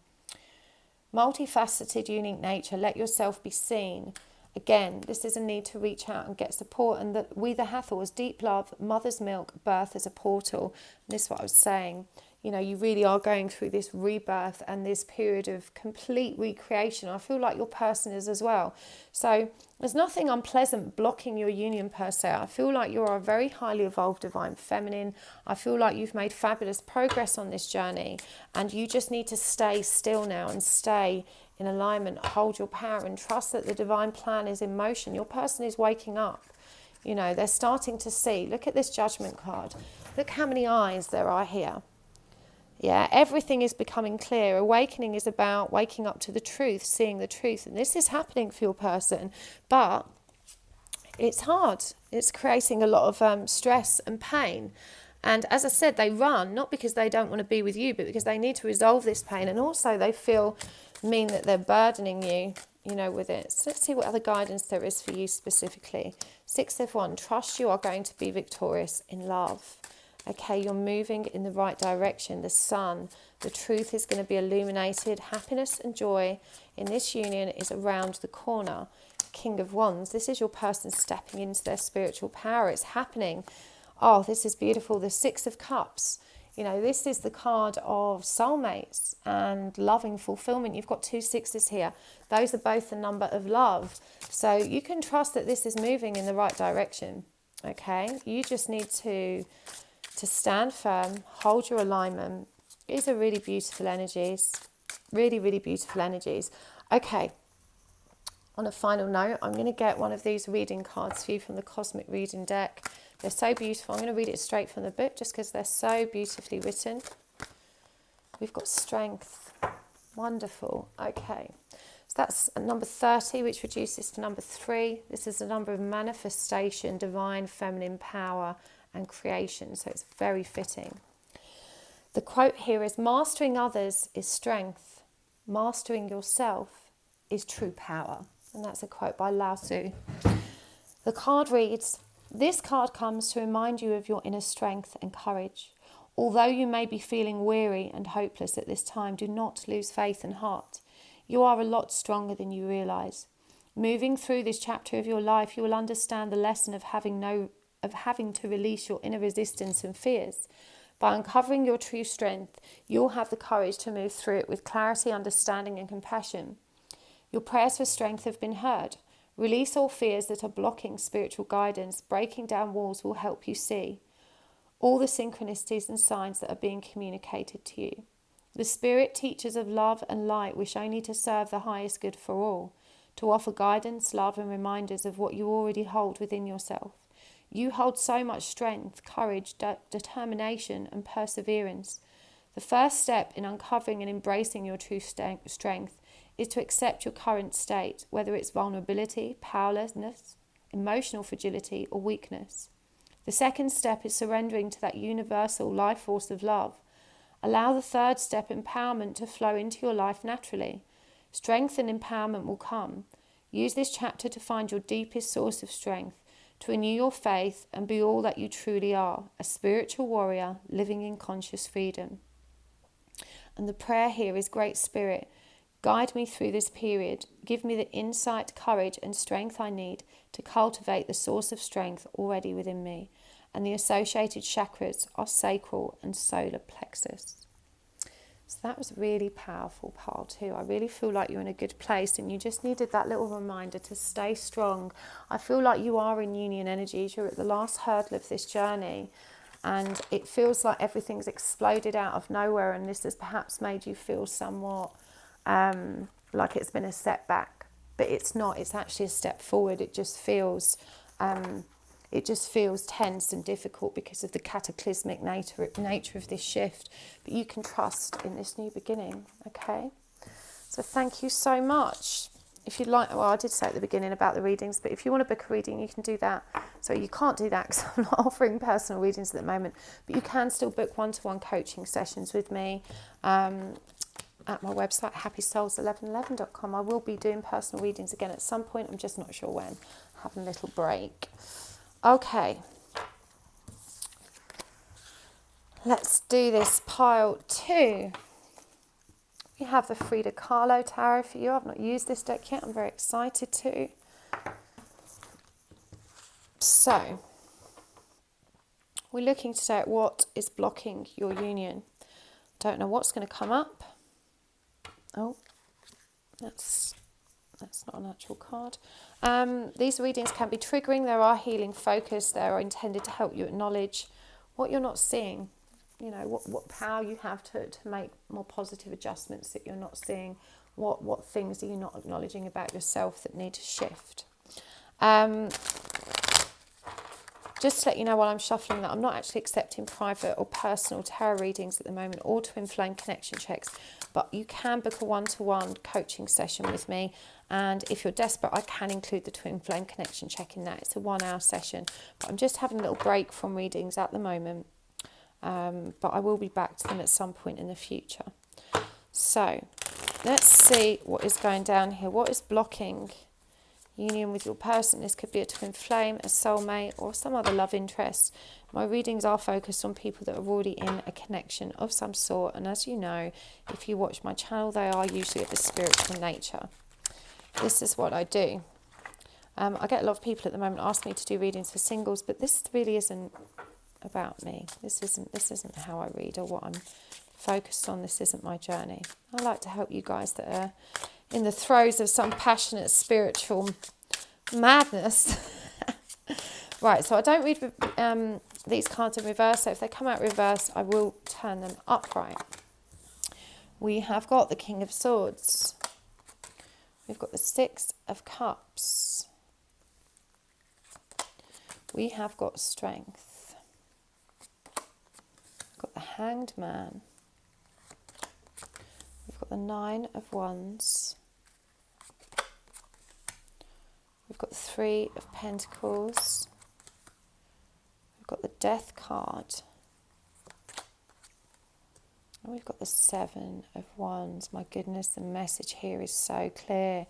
Multifaceted, unique nature. Let yourself be seen. Again, this is a need to reach out and get support. And we the Hathors, deep love, mother's milk, birth as a portal. And this is what I was saying. You really are going through this rebirth and this period of complete recreation. I feel like your person is as well. So there's nothing unpleasant blocking your union per se. I feel like you're a very highly evolved divine feminine. I feel like you've made fabulous progress on this journey, and you just need to stay still now and stay in alignment. Hold your power and trust that the divine plan is in motion. Your person is waking up. They're starting to see. Look at this Judgment card. Look how many eyes there are here. Yeah, everything is becoming clear. Awakening is about waking up to the truth, seeing the truth. And this is happening for your person, but it's hard. It's creating a lot of stress and pain. And as I said, they run, not because they don't want to be with you, but because they need to resolve this pain. And also they mean that they're burdening you, with it. So let's see what other guidance there is for you specifically. 6 of Wands, trust you are going to be victorious in love. Okay, you're moving in the right direction. The sun, the truth is going to be illuminated. Happiness and joy in this union is around the corner. King of Wands, this is your person stepping into their spiritual power. It's happening. Oh, this is beautiful. The 6 of Cups. This is the card of soulmates and loving fulfillment. You've got 2 6s here. Those are both the number of love. So you can trust that this is moving in the right direction. Okay, you just need to stand firm, hold your alignment. These are really beautiful energies. Really, really beautiful energies. Okay, on a final note, I'm going to get one of these reading cards for you from the Cosmic Reading deck. They're so beautiful. I'm going to read it straight from the book just because they're so beautifully written. We've got strength. Wonderful. Okay, so that's number 30, which reduces to number 3. This is the number of manifestation, divine feminine power and creation, so it's very fitting. The quote here is, mastering others is strength, mastering yourself is true power. And that's a quote by Lao Tzu. The card reads, this card comes to remind you of your inner strength and courage. Although you may be feeling weary and hopeless at this time, do not lose faith and heart. You are a lot stronger than you realise. Moving through this chapter of your life, you will understand the lesson of having to release your inner resistance and fears. By uncovering your true strength, you'll have the courage to move through it with clarity, understanding and compassion. Your prayers for strength have been heard. Release all fears that are blocking spiritual guidance. Breaking down walls will help you see all the synchronicities and signs that are being communicated to you. The spirit teachers of love and light wish only to serve the highest good for all, to offer guidance, love and reminders of what you already hold within yourself. You hold so much strength, courage, determination and perseverance. The first step in uncovering and embracing your true strength is to accept your current state, whether it's vulnerability, powerlessness, emotional fragility, or weakness. The second step is surrendering to that universal life force of love. Allow the third step, empowerment, to flow into your life naturally. Strength and empowerment will come. Use this chapter to find your deepest source of strength, to renew your faith and be all that you truly are, a spiritual warrior living in conscious freedom. And the prayer here is, Great Spirit, guide me through this period. Give me the insight, courage and strength I need to cultivate the source of strength already within me. And the associated chakras are sacral and solar plexus. So that was really powerful, pile 2. I really feel like you're in a good place and you just needed that little reminder to stay strong. I feel like you are in union energies. You're at the last hurdle of this journey and it feels like everything's exploded out of nowhere, and this has perhaps made you feel somewhat like it's been a setback. But it's not. It's actually a step forward. It just feels tense and difficult because of the cataclysmic nature of this shift. But you can trust in this new beginning, okay? So thank you so much. If you'd like, well, I did say at the beginning about the readings, but if you want to book a reading, you can do that. So you can't do that because I'm not offering personal readings at the moment, but you can still book one-to-one coaching sessions with me at my website, happysouls1111.com. I will be doing personal readings again at some point. I'm just not sure when. Having a little break. Okay, let's do this pile 2. We have the Frida Kahlo tarot for you. I've not used this deck yet. I'm very excited to. So, we're looking today at what is blocking your union. Don't know what's going to come up. Oh, that's not an actual card. These readings can be triggering. There are healing focus. They are intended to help you acknowledge what you're not seeing. You know, what power you have to make more positive adjustments that you're not seeing. What things are you not acknowledging about yourself that need to shift. Just to let you know while I'm shuffling that I'm not actually accepting private or personal tarot readings at the moment, or twin flame connection checks, but you can book a one-to-one coaching session with me, and if you're desperate I can include the twin flame connection check in that. It's a 1-hour session, but I'm just having a little break from readings at the moment, but I will be back to them at some point in the future. So let's see what is going down here. What is blocking union with your person? This could be a twin flame, a soulmate, or some other love interest. My readings are focused on people that are already in a connection of some sort, and as you know, if you watch my channel, they are usually of a spiritual nature. This is what I do. I get a lot of people at the moment ask me to do readings for singles, but this really isn't about me. This isn't how I read or what I'm focused on. This isn't my journey. I like to help you guys that are in the throes of some passionate spiritual madness. Right, so I don't read these cards in reverse, so if they come out reverse, I will turn them upright. We have got the King of Swords. We've got the Six of Cups. We have got Strength. We've got the Hanged Man. We've got the Nine of Wands. We've got the Three of Pentacles. We've got the Death card. And we've got the Seven of Wands. My goodness, the message here is so clear.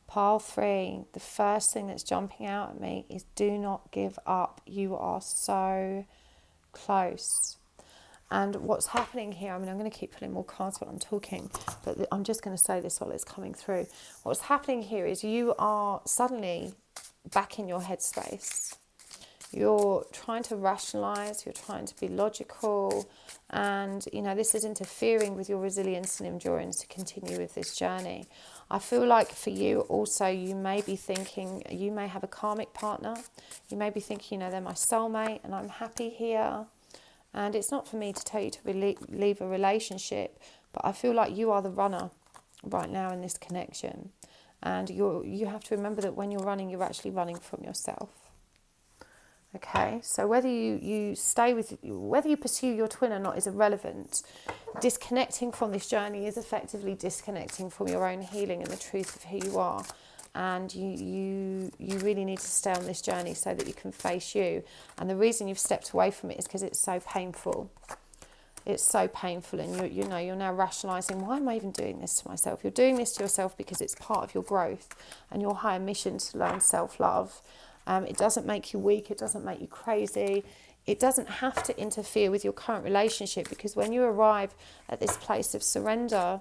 Pile 3, the first thing that's jumping out at me is do not give up. You are so close. And what's happening here, I mean, I'm going to keep pulling more cards while I'm talking, but I'm just going to say this while it's coming through. What's happening here is you are suddenly back in your headspace. You're trying to rationalise, you're trying to be logical, and, you know, this is interfering with your resilience and endurance to continue with this journey. I feel like for you also, you may be thinking, you may have a karmic partner. You may be thinking, you know, they're my soulmate and I'm happy here. And it's not for me to tell you to leave a relationship, but I feel like you are the runner right now in this connection. And you have to remember that when you're running, you're actually running from yourself. Okay, so whether you stay with, whether you pursue your twin or not is irrelevant. Disconnecting from this journey is effectively disconnecting from your own healing and the truth of who you are. and you really need to stay on this journey so that you can face you. And the reason you've stepped away from it is because it's so painful. It's so painful, and you're now rationalising, why am I even doing this to myself? You're doing this to yourself because it's part of your growth and your higher mission to learn self-love. It doesn't make you weak. It doesn't make you crazy. It doesn't have to interfere with your current relationship, because when you arrive at this place of surrender,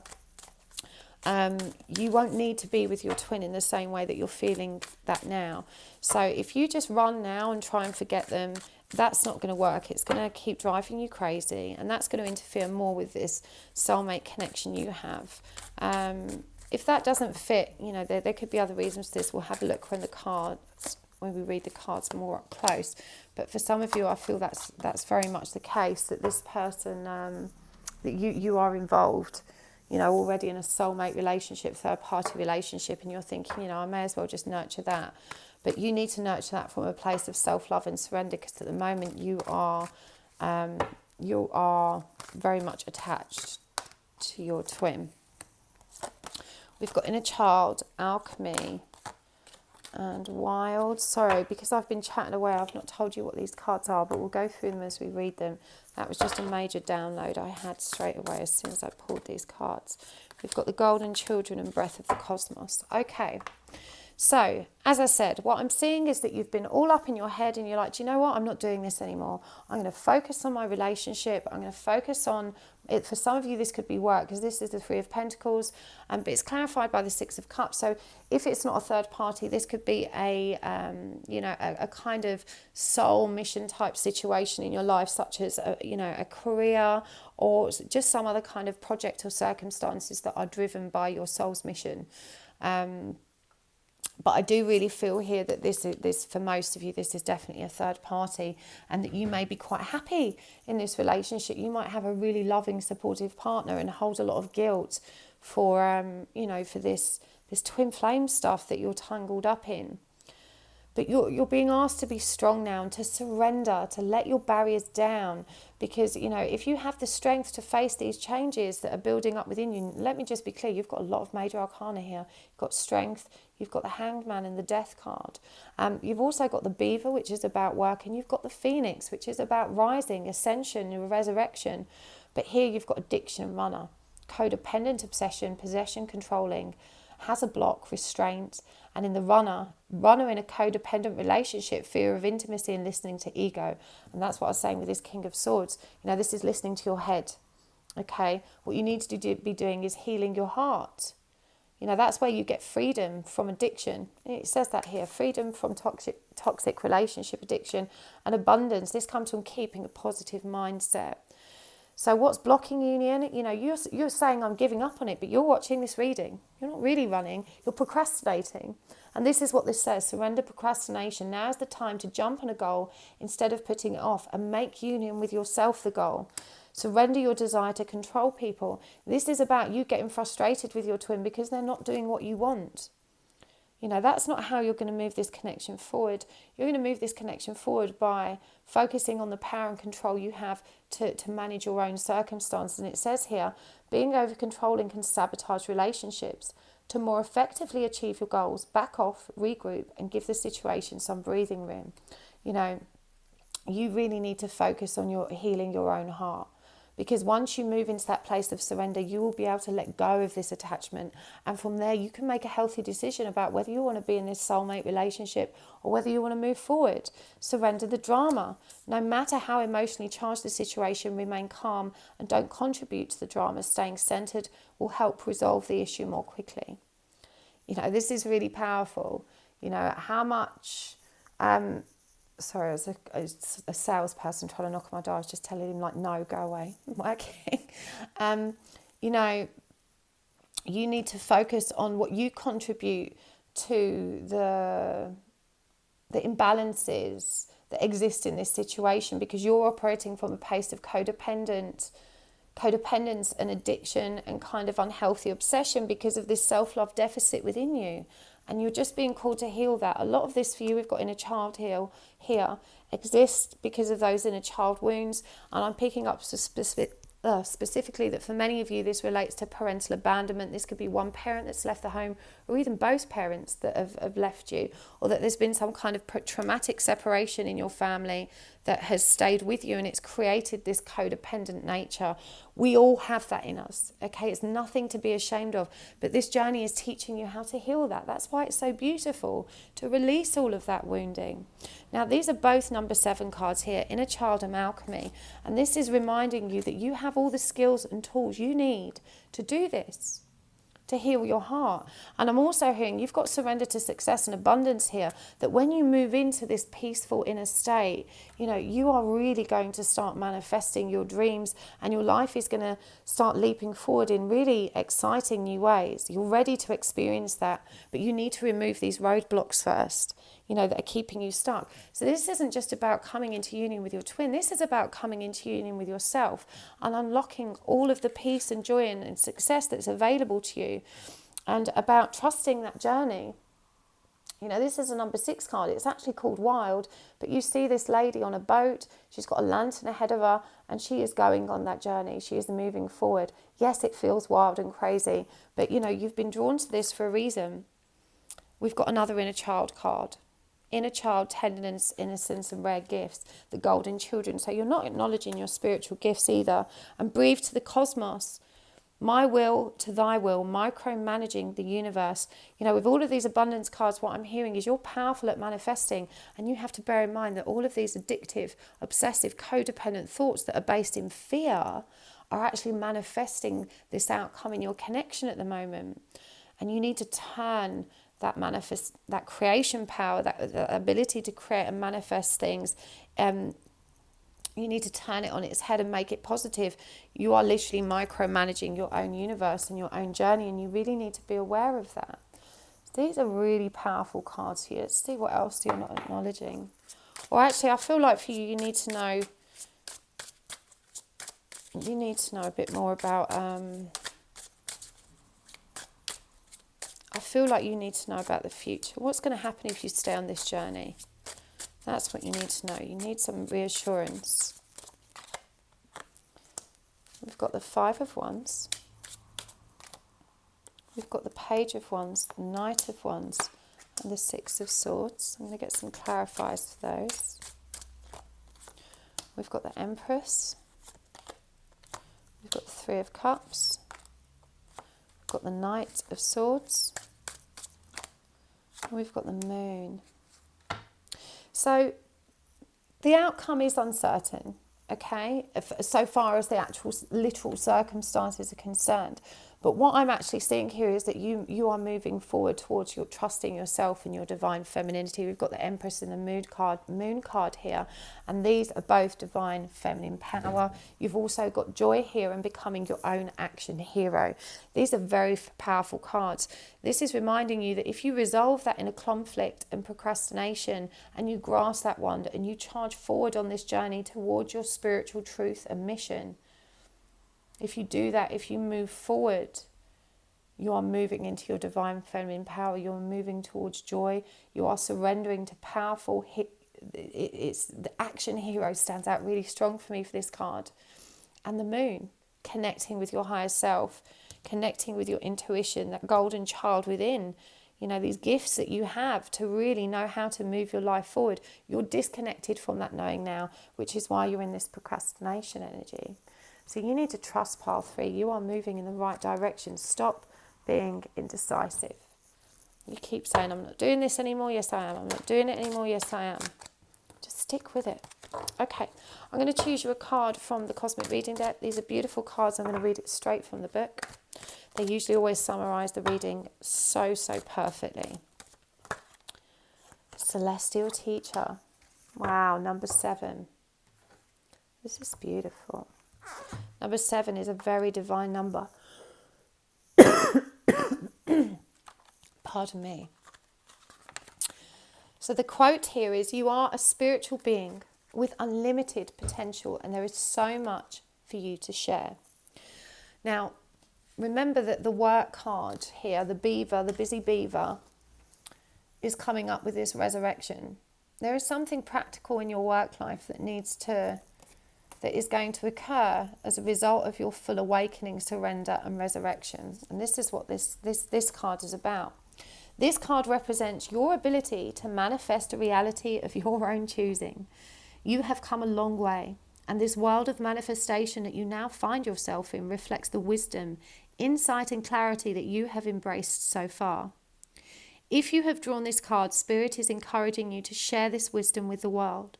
you won't need to be with your twin in the same way that you're feeling that now. So if you just run now and try and forget them, that's not going to work. It's going to keep driving you crazy, and that's going to interfere more with this soulmate connection you have. If that doesn't fit, there could be other reasons for this. We'll have a look when we read the cards more up close. But for some of you, I feel that's very much the case, that this person, that you are involved, already in a soulmate relationship, third-party relationship, and you're thinking, I may as well just nurture that. But you need to nurture that from a place of self-love and surrender, because at the moment you are very much attached to your twin. We've got inner child, alchemy, and wild. Sorry, because I've been chatting away, I've not told you what these cards are, but we'll go through them as we read them. That was just a major download I had straight away as soon as I pulled these cards. We've got the golden children and breath of the cosmos. Okay. So, as I said, what I'm seeing is that you've been all up in your head and you're like, do you know what? I'm not doing this anymore. I'm going to focus on my relationship. I'm going to focus on it. For some of you, this could be work, because this is the Three of Pentacles, but it's clarified by the Six of Cups. So if it's not a third party, this could be a kind of soul mission type situation in your life, such as a career, or just some other kind of project or circumstances that are driven by your soul's mission. But I do really feel here that this for most of you, this is definitely a third party, and that you may be quite happy in this relationship. You might have a really loving, supportive partner and hold a lot of guilt for for this twin flame stuff that you're tangled up in. But you're being asked to be strong now and to surrender, to let your barriers down, because, if you have the strength to face these changes that are building up within you, let me just be clear, you've got a lot of major arcana here. You've got strength, you've got the Hanged Man and the Death card. You've also got the Beaver, which is about work, and you've got the Phoenix, which is about rising, ascension, and resurrection. But here you've got addiction, runner, codependent, obsession, possession, controlling, has a block, restraint, and in the runner in a codependent relationship, fear of intimacy and listening to ego. And that's what I was saying with this King of Swords. This is listening to your head. Okay, what you need to be doing is healing your heart. That's where you get freedom from addiction. It says that here, freedom from toxic relationship addiction and abundance. This comes from keeping a positive mindset. So what's blocking union? You're saying I'm giving up on it, but you're watching this reading. You're not really running, you're procrastinating. And this is what this says: surrender procrastination. Now is the time to jump on a goal instead of putting it off, and make union with yourself the goal. Surrender your desire to control people. This is about you getting frustrated with your twin because they're not doing what you want. That's not how you're going to move this connection forward. You're going to move this connection forward by focusing on the power and control you have to manage your own circumstances. And it says here, being over-controlling can sabotage relationships. To more effectively achieve your goals, back off, regroup, and give the situation some breathing room. You really need to focus on healing your own heart. Because once you move into that place of surrender, you will be able to let go of this attachment. And from there, you can make a healthy decision about whether you want to be in this soulmate relationship or whether you want to move forward. Surrender the drama. No matter how emotionally charged the situation, remain calm and don't contribute to the drama. Staying centered will help resolve the issue more quickly. This is really powerful. How much... Sorry, I was a salesperson trying to knock on my door. I was just telling him, no, go away. I'm working. You need to focus on what you contribute to the imbalances that exist in this situation, because you're operating from a place of codependence and addiction and kind of unhealthy obsession because of this self-love deficit within you. And you're just being called to heal that. A lot of this for you, we've got inner child here, exists because of those inner child wounds. And I'm picking up specifically that for many of you this relates to parental abandonment. This could be one parent that's left the home, or even both parents that have left you, or that there's been some kind of traumatic separation in your family that has stayed with you and it's created this codependent nature. We all have that in us, okay? It's nothing to be ashamed of, but this journey is teaching you how to heal that. That's why it's so beautiful to release all of that wounding. Now, these are both number 7 cards here, Inner Child and Alchemy, and this is reminding you that you have all the skills and tools you need to do this, to heal your heart. And I'm also hearing you've got surrender to success and abundance here, that when you move into this peaceful inner state, you know, you are really going to start manifesting your dreams, and your life is going to start leaping forward in really exciting new ways. You're ready to experience that, but you need to remove these roadblocks first, you know, that are keeping you stuck. So this isn't just about coming into union with your twin. This is about coming into union with yourself and unlocking all of the peace and joy and success that's available to you, and about trusting that journey. You know, this is a number 6 card. It's actually called Wild, but you see this lady on a boat. She's got a lantern ahead of her, and she is going on that journey. She is moving forward. Yes, it feels wild and crazy, but you know, you've been drawn to this for a reason. We've got another Inner Child card. Inner child, tenderness, innocence, and rare gifts, the golden children. So you're not acknowledging your spiritual gifts either. And breathe to the cosmos. My will to thy will, micromanaging the universe. You know, with all of these abundance cards, what I'm hearing is you're powerful at manifesting, and you have to bear in mind that all of these addictive, obsessive, codependent thoughts that are based in fear are actually manifesting this outcome in your connection at the moment. And you need to turn that creation power, that ability to create and manifest things, you need to turn it on its head and make it positive. You are literally micromanaging your own universe and your own journey, and you really need to be aware of that. These are really powerful cards here. Let's see what else you're not acknowledging. Or actually, I feel like for you, you need to know a bit more about I feel like you need to know about the future. What's going to happen if you stay on this journey? That's what you need to know. You need some reassurance. We've got the 5 of Wands. We've got the Page of Wands, the Knight of Wands, and the 6 of Swords. I'm going to get some clarifiers for those. We've got the Empress. We've got the 3 of Cups. We've got the Knight of Swords. And we've got the Moon. So the outcome is uncertain, okay, so far as the actual literal circumstances are concerned. But what I'm actually seeing here is that you are moving forward towards your trusting yourself and your divine femininity. We've got the Empress and the Moon card here, and these are both divine feminine power. You've also got joy here and becoming your own action hero. These are very powerful cards. This is reminding you that if you resolve that inner conflict and procrastination, and you grasp that one and you charge forward on this journey towards your spiritual truth and mission, if you do that, if you move forward, you are moving into your divine feminine power. You're moving towards joy. You are surrendering to powerful. It's the action hero stands out really strong for me for this card. And the Moon, connecting with your higher self, connecting with your intuition, that golden child within. You know, these gifts that you have to really know how to move your life forward. You're disconnected from that knowing now, which is why you're in this procrastination energy. So you need to trust pile 3. You are moving in the right direction. Stop being indecisive. You keep saying, I'm not doing this anymore. Yes, I am. I'm not doing it anymore. Yes, I am. Just stick with it. Okay, I'm going to choose you a card from the Cosmic Reading deck. These are beautiful cards. I'm going to read it straight from the book. They usually always summarise the reading so perfectly. Celestial Teacher. Wow, number 7. This is beautiful. Number 7 is a very divine number. Pardon me. So the quote here is, you are a spiritual being with unlimited potential, and there is so much for you to share. Now, remember that the work card here, the beaver, the busy beaver, is coming up with this resurrection. There is something practical in your work life that needs to that is going to occur as a result of your full awakening, surrender and resurrection. And this is what this card is about. This card represents your ability to manifest a reality of your own choosing. You have come a long way, and this world of manifestation that you now find yourself in reflects the wisdom, insight and clarity that you have embraced so far. If you have drawn this card, Spirit is encouraging you to share this wisdom with the world.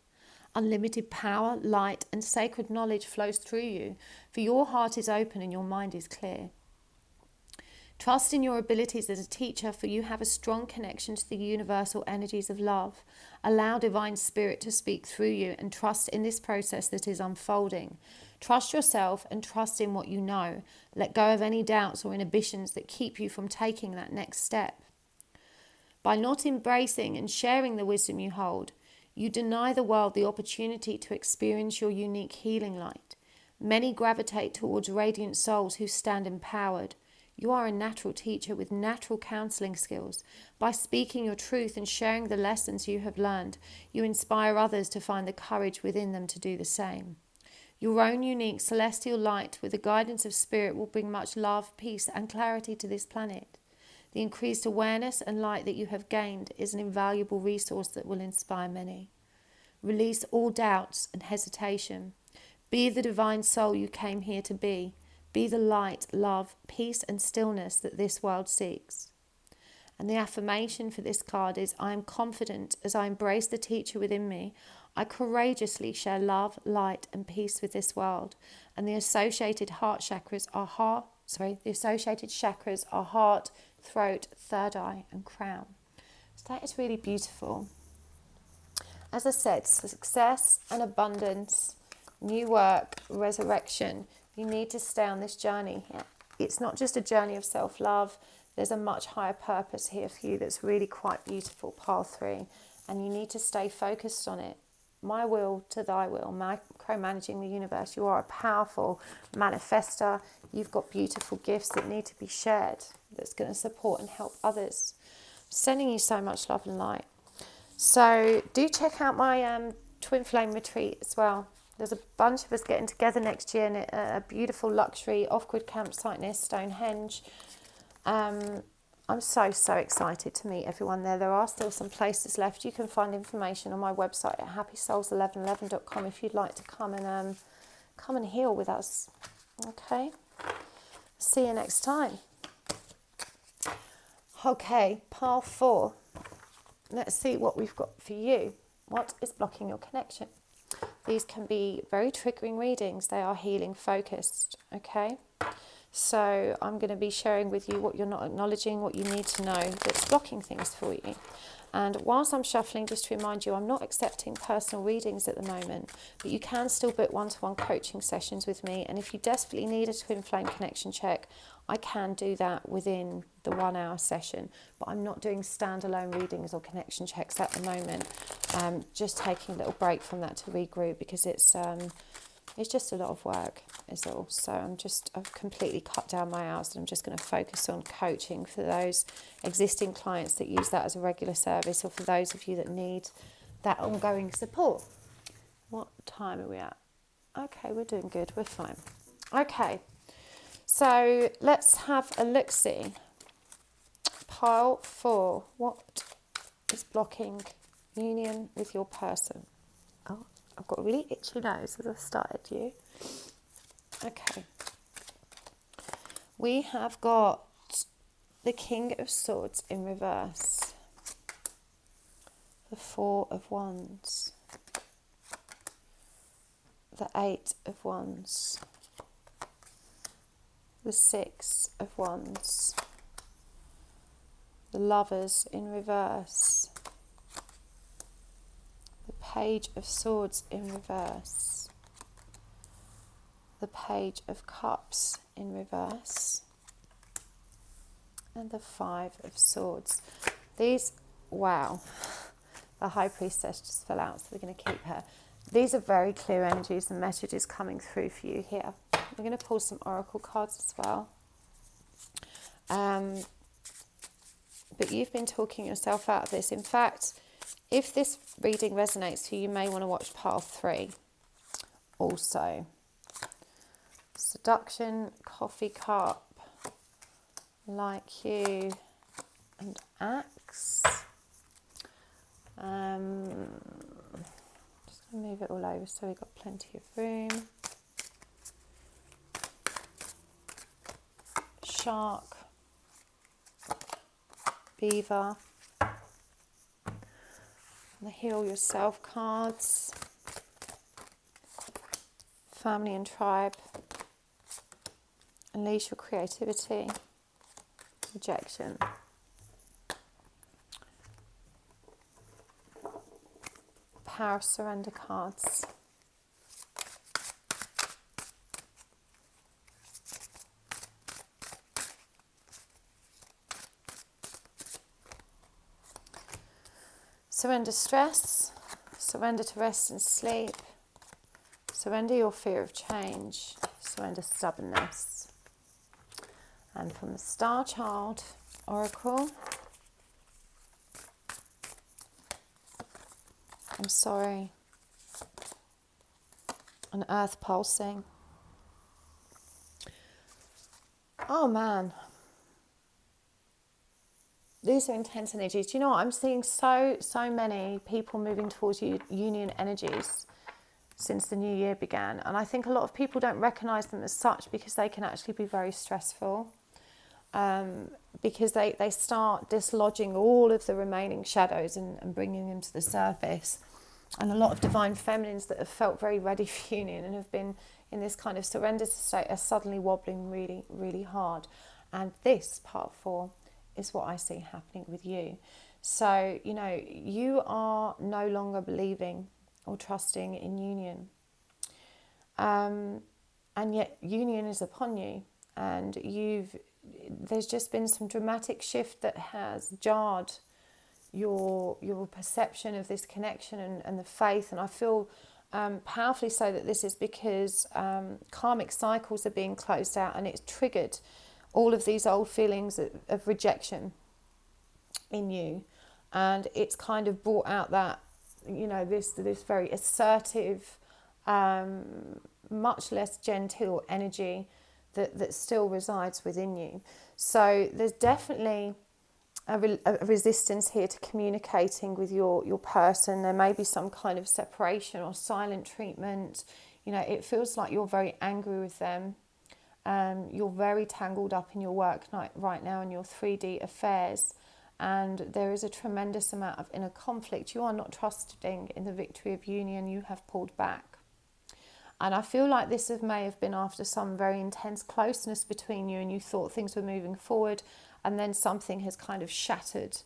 Unlimited power, light and sacred knowledge flows through you, for your heart is open and your mind is clear. Trust in your abilities as a teacher, for you have a strong connection to the universal energies of love. Allow Divine Spirit to speak through you and trust in this process that is unfolding. Trust yourself and trust in what you know. Let go of any doubts or inhibitions that keep you from taking that next step. By not embracing and sharing the wisdom you hold, you deny the world the opportunity to experience your unique healing light. Many gravitate towards radiant souls who stand empowered. You are a natural teacher with natural counselling skills. By speaking your truth and sharing the lessons you have learned, you inspire others to find the courage within them to do the same. Your own unique celestial light with the guidance of Spirit will bring much love, peace and clarity to this planet. The increased awareness and light that you have gained is an invaluable resource that will inspire many. Release all doubts and hesitation. Be the divine soul you came here to be. Be the light, love, peace and stillness that this world seeks. And the affirmation for this card is, I am confident as I embrace the teacher within me. I courageously share love, light and peace with this world. And the associated chakras are heart, throat, third eye and crown. So that is really beautiful. As I said, success and abundance, new work, resurrection. You need to stay on this journey here. It's not just a journey of self-love. There's a much higher purpose here for you that's really quite beautiful, pile 3. And you need to stay focused on it. My will to thy will, micromanaging the universe. You are a powerful manifester. You've got beautiful gifts that need to be shared, that's going to support and help others. I'm sending you so much love and light. So do check out my Twin Flame retreat as well. There's a bunch of us getting together next year in a beautiful luxury off-grid campsite near Stonehenge. I'm so excited to meet everyone there. There are still some places left. You can find information on my website at happysouls1111.com if you'd like to come and heal with us. Okay. See you next time. Okay, pile 4. Let's see what we've got for you. What is blocking your connection? These can be very triggering readings. They are healing focused, okay? So I'm going to be sharing with you what you're not acknowledging, what you need to know that's blocking things for you. And whilst I'm shuffling, just to remind you, I'm not accepting personal readings at the moment, but you can still book one-to-one coaching sessions with me. And if you desperately need a twin flame connection check, I can do that within the 1 hour session, but I'm not doing standalone readings or connection checks at the moment. Just taking a little break from that to regroup because it's just a lot of work is all. So I've completely cut down my hours and I'm just going to focus on coaching for those existing clients that use that as a regular service, or for those of you that need that ongoing support. What time are we at? Okay, we're doing good. We're fine. Okay, so let's have a look-see. Pile 4. What is blocking union with your person? Oh, I've got a really itchy nose as I've started you. Okay. We have got the King of Swords in reverse. The 4 of Wands. The 8 of Wands. The 6 of Wands. The Lovers in reverse. The Page of Swords in reverse. The Page of Cups in reverse. And the 5 of Swords. These, wow, the High Priestess just fell out, so we're going to keep her. These are very clear energies and messages coming through for you here. We're going to pull some oracle cards as well. But you've been talking yourself out of this. In fact, if this reading resonates for you, you may want to watch pile 3. also. Seduction, coffee cup, like you, and axe. Just going to move it all over so we've got plenty of room. Shark, beaver, the heal yourself cards, family and tribe, unleash your creativity, rejection, power of surrender cards, surrender stress, surrender to rest and sleep, surrender your fear of change, surrender stubbornness. And from the Starchild Oracle, I'm sorry, an earth pulsing. Oh man, these are intense energies. Do you know what? I'm seeing so many people moving towards union energies since the new year began. And I think a lot of people don't recognise them as such because they can actually be very stressful. Because they start dislodging all of the remaining shadows and bringing them to the surface. And a lot of divine feminines that have felt very ready for union and have been in this kind of surrender state are suddenly wobbling really, really hard. And this, part 4, is what I see happening with you. So, you know, you are no longer believing or trusting in union. And yet union is upon you, and there's just been some dramatic shift that has jarred your perception of this connection and the faith. And I feel powerfully so that this is because karmic cycles are being closed out, and it's triggered all of these old feelings of rejection in you, and it's kind of brought out that, you know, this very assertive, much less genteel energy that still resides within you. So there's definitely a resistance here to communicating with your person. There may be some kind of separation or silent treatment. You know, it feels like you're very angry with them. You're very tangled up in your work right now in your 3D affairs, and there is a tremendous amount of inner conflict. You are not trusting in the victory of union. You have pulled back. And I feel like this may have been after some very intense closeness between you, and you thought things were moving forward, and then something has kind of shattered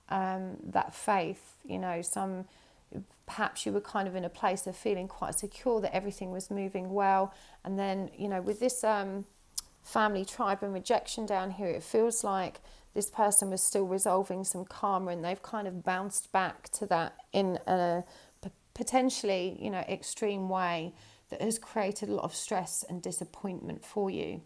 that faith. You know, perhaps you were kind of in a place of feeling quite secure that everything was moving well, and then, you know, with this family, tribe and rejection down here, it feels like this person was still resolving some karma, and they've kind of bounced back to that in a potentially, you know, extreme way that has created a lot of stress and disappointment for you.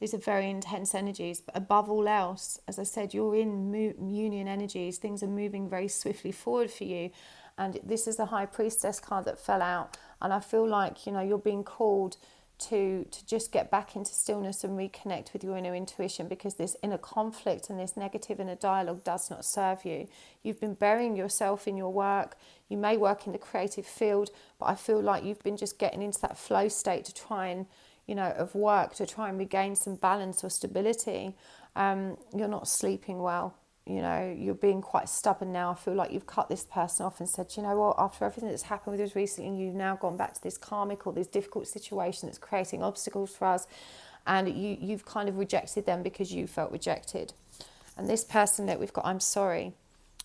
These are very intense energies, but above all else, as I said, you're in union energies. Things are moving very swiftly forward for you, and this is the High Priestess card that fell out, and I feel like, you know, you're being called to just get back into stillness and reconnect with your inner intuition, because this inner conflict and this negative inner dialogue does not serve you. You've been burying yourself in your work. You may work in the creative field, but I feel like you've been just getting into that flow state to try and, you know, of work, to try and regain some balance or stability. You're not sleeping well. You know, you're being quite stubborn now. I feel like you've cut this person off and said, you know what, after everything that's happened with us recently, you've now gone back to this karmic or this difficult situation that's creating obstacles for us, and you've kind of rejected them because you felt rejected. And this person that we've got, I'm sorry,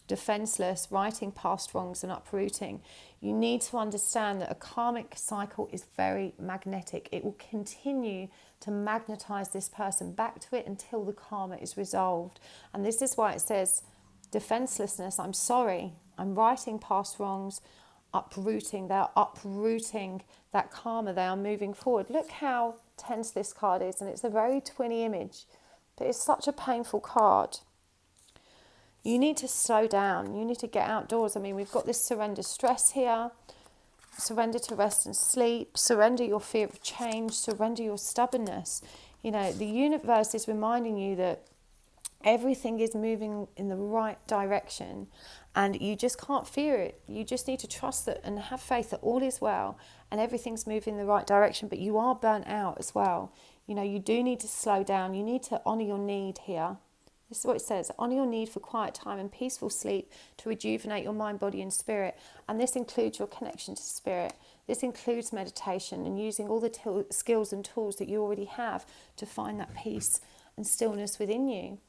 defenseless, righting past wrongs and uprooting. You need to understand that a karmic cycle is very magnetic. It will continue to magnetize this person back to it until the karma is resolved. And this is why it says defenselessness. I'm sorry, I'm righting past wrongs, uprooting. They're uprooting that karma. They are moving forward. Look how tense this card is, and it's a very twinny image, but it's such a painful card. You need to slow down. You need to get outdoors. I mean, we've got this surrender stress here. surrender to rest and sleep, surrender your fear of change, surrender your stubbornness. You know, the universe is reminding you that everything is moving in the right direction and you just can't fear it. You just need to trust that and have faith that all is well and everything's moving in the right direction, but you are burnt out as well. You know, you do need to slow down. You need to honour your need here. This is what it says: honour your need for quiet time and peaceful sleep to rejuvenate your mind, body and spirit. And this includes your connection to spirit. This includes meditation and using all the skills and tools that you already have to find that peace and stillness within you.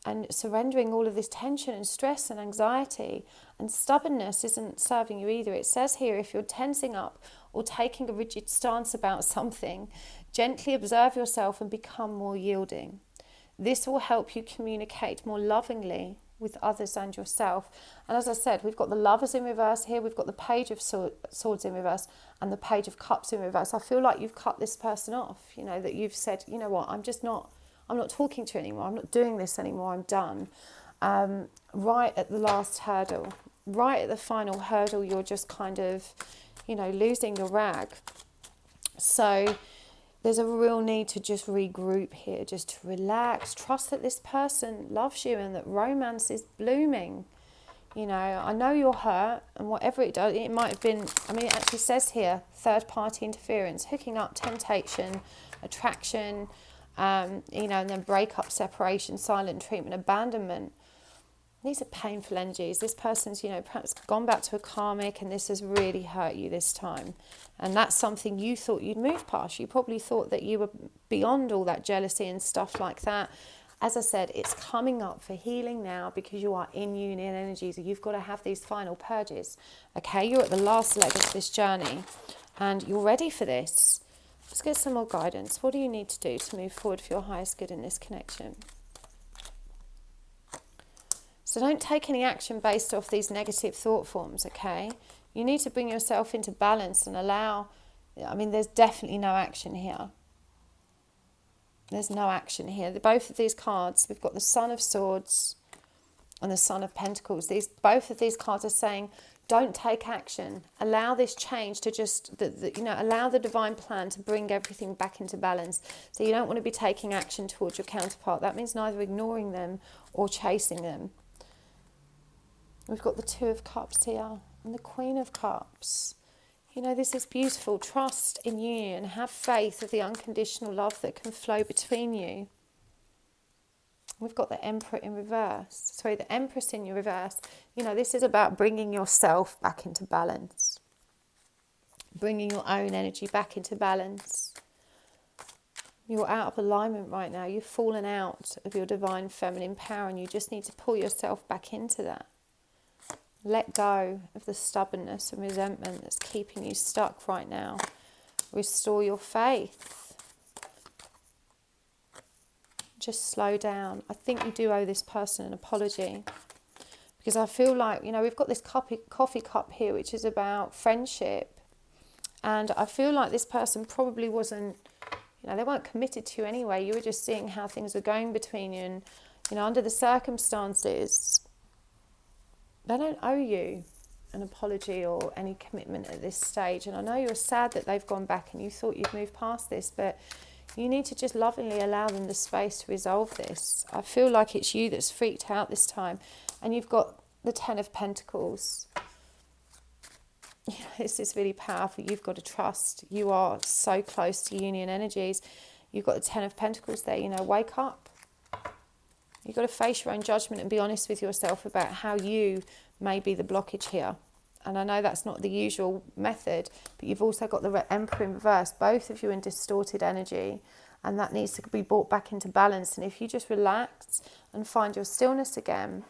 And surrendering all of this tension and stress and anxiety and stubbornness isn't serving you either. It says here, if you're tensing up or taking a rigid stance about something, gently observe yourself and become more yielding. This will help you communicate more lovingly with others and yourself. And as I said, we've got the Lovers in reverse here, we've got the Page of Swords in reverse and the Page of Cups in reverse. I feel like you've cut this person off, you know, that you've said, you know what, I'm not talking to you anymore, I'm not doing this anymore, I'm done. Right at the last hurdle, right at the final hurdle, you're just kind of, you know, losing your rag. So there's a real need to just regroup here, just to relax, trust that this person loves you and that romance is blooming. You know, I know you're hurt, and whatever it does, it might have been, I mean, it actually says here, third party interference, hooking up, temptation, attraction, you know, and then breakup, separation, silent treatment, abandonment. These are painful energies. This person's, you know, perhaps gone back to a karmic and this has really hurt you this time. And that's something you thought you'd move past. You probably thought that you were beyond all that jealousy and stuff like that. As I said, it's coming up for healing now because you are in union energies. You've got to have these final purges. Okay, you're at the last leg of this journey and you're ready for this. Let's get some more guidance. What do you need to do to move forward for your highest good in this connection? So don't take any action based off these negative thought forms, okay? You need to bring yourself into balance and allow, I mean, there's definitely no action here. There's no action here. Both of these cards, we've got the Son of Swords and the Son of Pentacles. Both of these cards are saying, don't take action. Allow this change to just, you know, allow the divine plan to bring everything back into balance. So you don't want to be taking action towards your counterpart. That means neither ignoring them or chasing them. We've got the Two of Cups here and the Queen of Cups. You know, this is beautiful. Trust in you and have faith of the unconditional love that can flow between you. We've got the Emperor in reverse. Sorry, the Empress in your reverse. You know, this is about bringing yourself back into balance. Bringing your own energy back into balance. You're out of alignment right now. You've fallen out of your divine feminine power and you just need to pull yourself back into that. Let go of the stubbornness and resentment that's keeping you stuck right now. Restore your faith. Just slow down. I think you do owe this person an apology. Because I feel like, you know, we've got this coffee cup here, which is about friendship. And I feel like this person probably wasn't, you know, they weren't committed to you anyway. You were just seeing how things were going between you. And, you know, under the circumstances, they don't owe you an apology or any commitment at this stage. And I know you're sad that they've gone back and you thought you'd move past this, but you need to just lovingly allow them the space to resolve this. I feel like it's you that's freaked out this time. And you've got the Ten of Pentacles. You know, this is really powerful. You've got to trust. You are so close to union energies. You've got the Ten of Pentacles there. You know, wake up. You've got to face your own judgment and be honest with yourself about how you may be the blockage here. And I know that's not the usual method, but you've also got the Emperor in reverse, both of you in distorted energy, and that needs to be brought back into balance. And if you just relax and find your stillness again,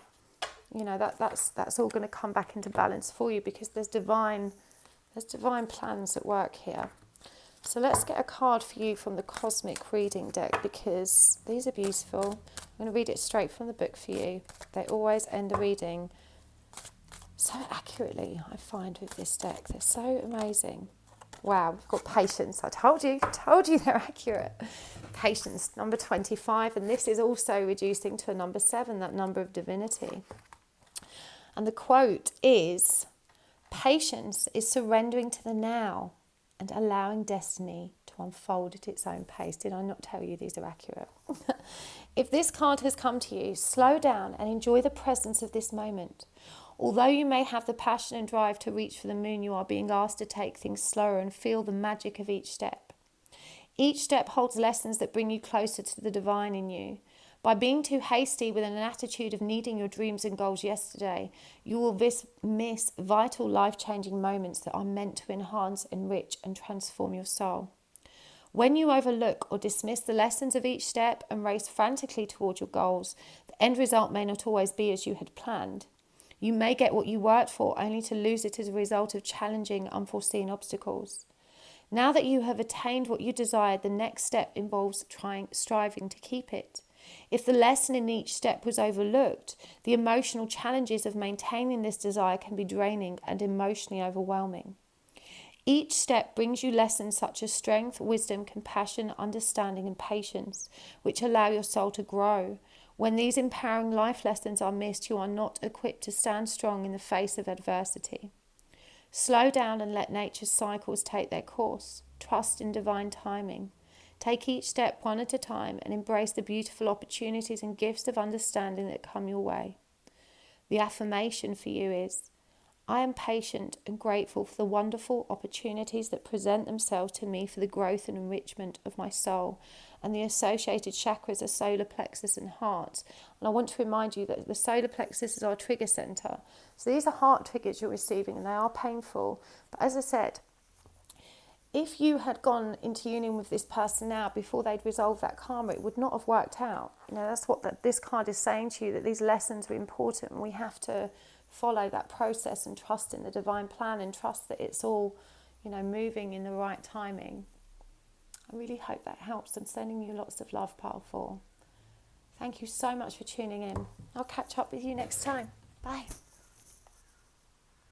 you know, that's all going to come back into balance for you because there's divine plans at work here. So let's get a card for you from the Cosmic Reading deck because these are beautiful. I'm going to read it straight from the book for you. They always end the reading so accurately, I find, with this deck. They're so amazing. Wow, we've got Patience. I told you they're accurate. Patience, number 25. And this is also reducing to a number 7, that number of divinity. And the quote is, Patience is surrendering to the now and allowing destiny to unfold at its own pace. Did I not tell you these are accurate? If this card has come to you, slow down and enjoy the presence of this moment. Although you may have the passion and drive to reach for the moon, you are being asked to take things slower and feel the magic of each step. Each step holds lessons that bring you closer to the divine in you. By being too hasty with an attitude of needing your dreams and goals yesterday, you will miss vital life-changing moments that are meant to enhance, enrich and transform your soul. When you overlook or dismiss the lessons of each step and race frantically toward your goals, the end result may not always be as you had planned. You may get what you worked for only to lose it as a result of challenging, unforeseen obstacles. Now that you have attained what you desired, the next step involves striving to keep it. If the lesson in each step was overlooked, the emotional challenges of maintaining this desire can be draining and emotionally overwhelming. Each step brings you lessons such as strength, wisdom, compassion, understanding and patience, which allow your soul to grow. When these empowering life lessons are missed, you are not equipped to stand strong in the face of adversity. Slow down and let nature's cycles take their course. Trust in divine timing. Take each step one at a time and embrace the beautiful opportunities and gifts of understanding that come your way. The affirmation for you is, I am patient and grateful for the wonderful opportunities that present themselves to me for the growth and enrichment of my soul. And the associated chakras are solar plexus and heart. And I want to remind you that the solar plexus is our trigger center. So these are heart triggers you're receiving and they are painful. But as I said, if you had gone into union with this person now before they'd resolved that karma, it would not have worked out. You know, that's what this card is saying to you, that these lessons are important and we have to follow that process and trust in the divine plan and trust that it's all, you know, moving in the right timing. I really hope that helps. I'm sending you lots of love, Pile 4. Thank you so much for tuning in. I'll catch up with you next time. Bye.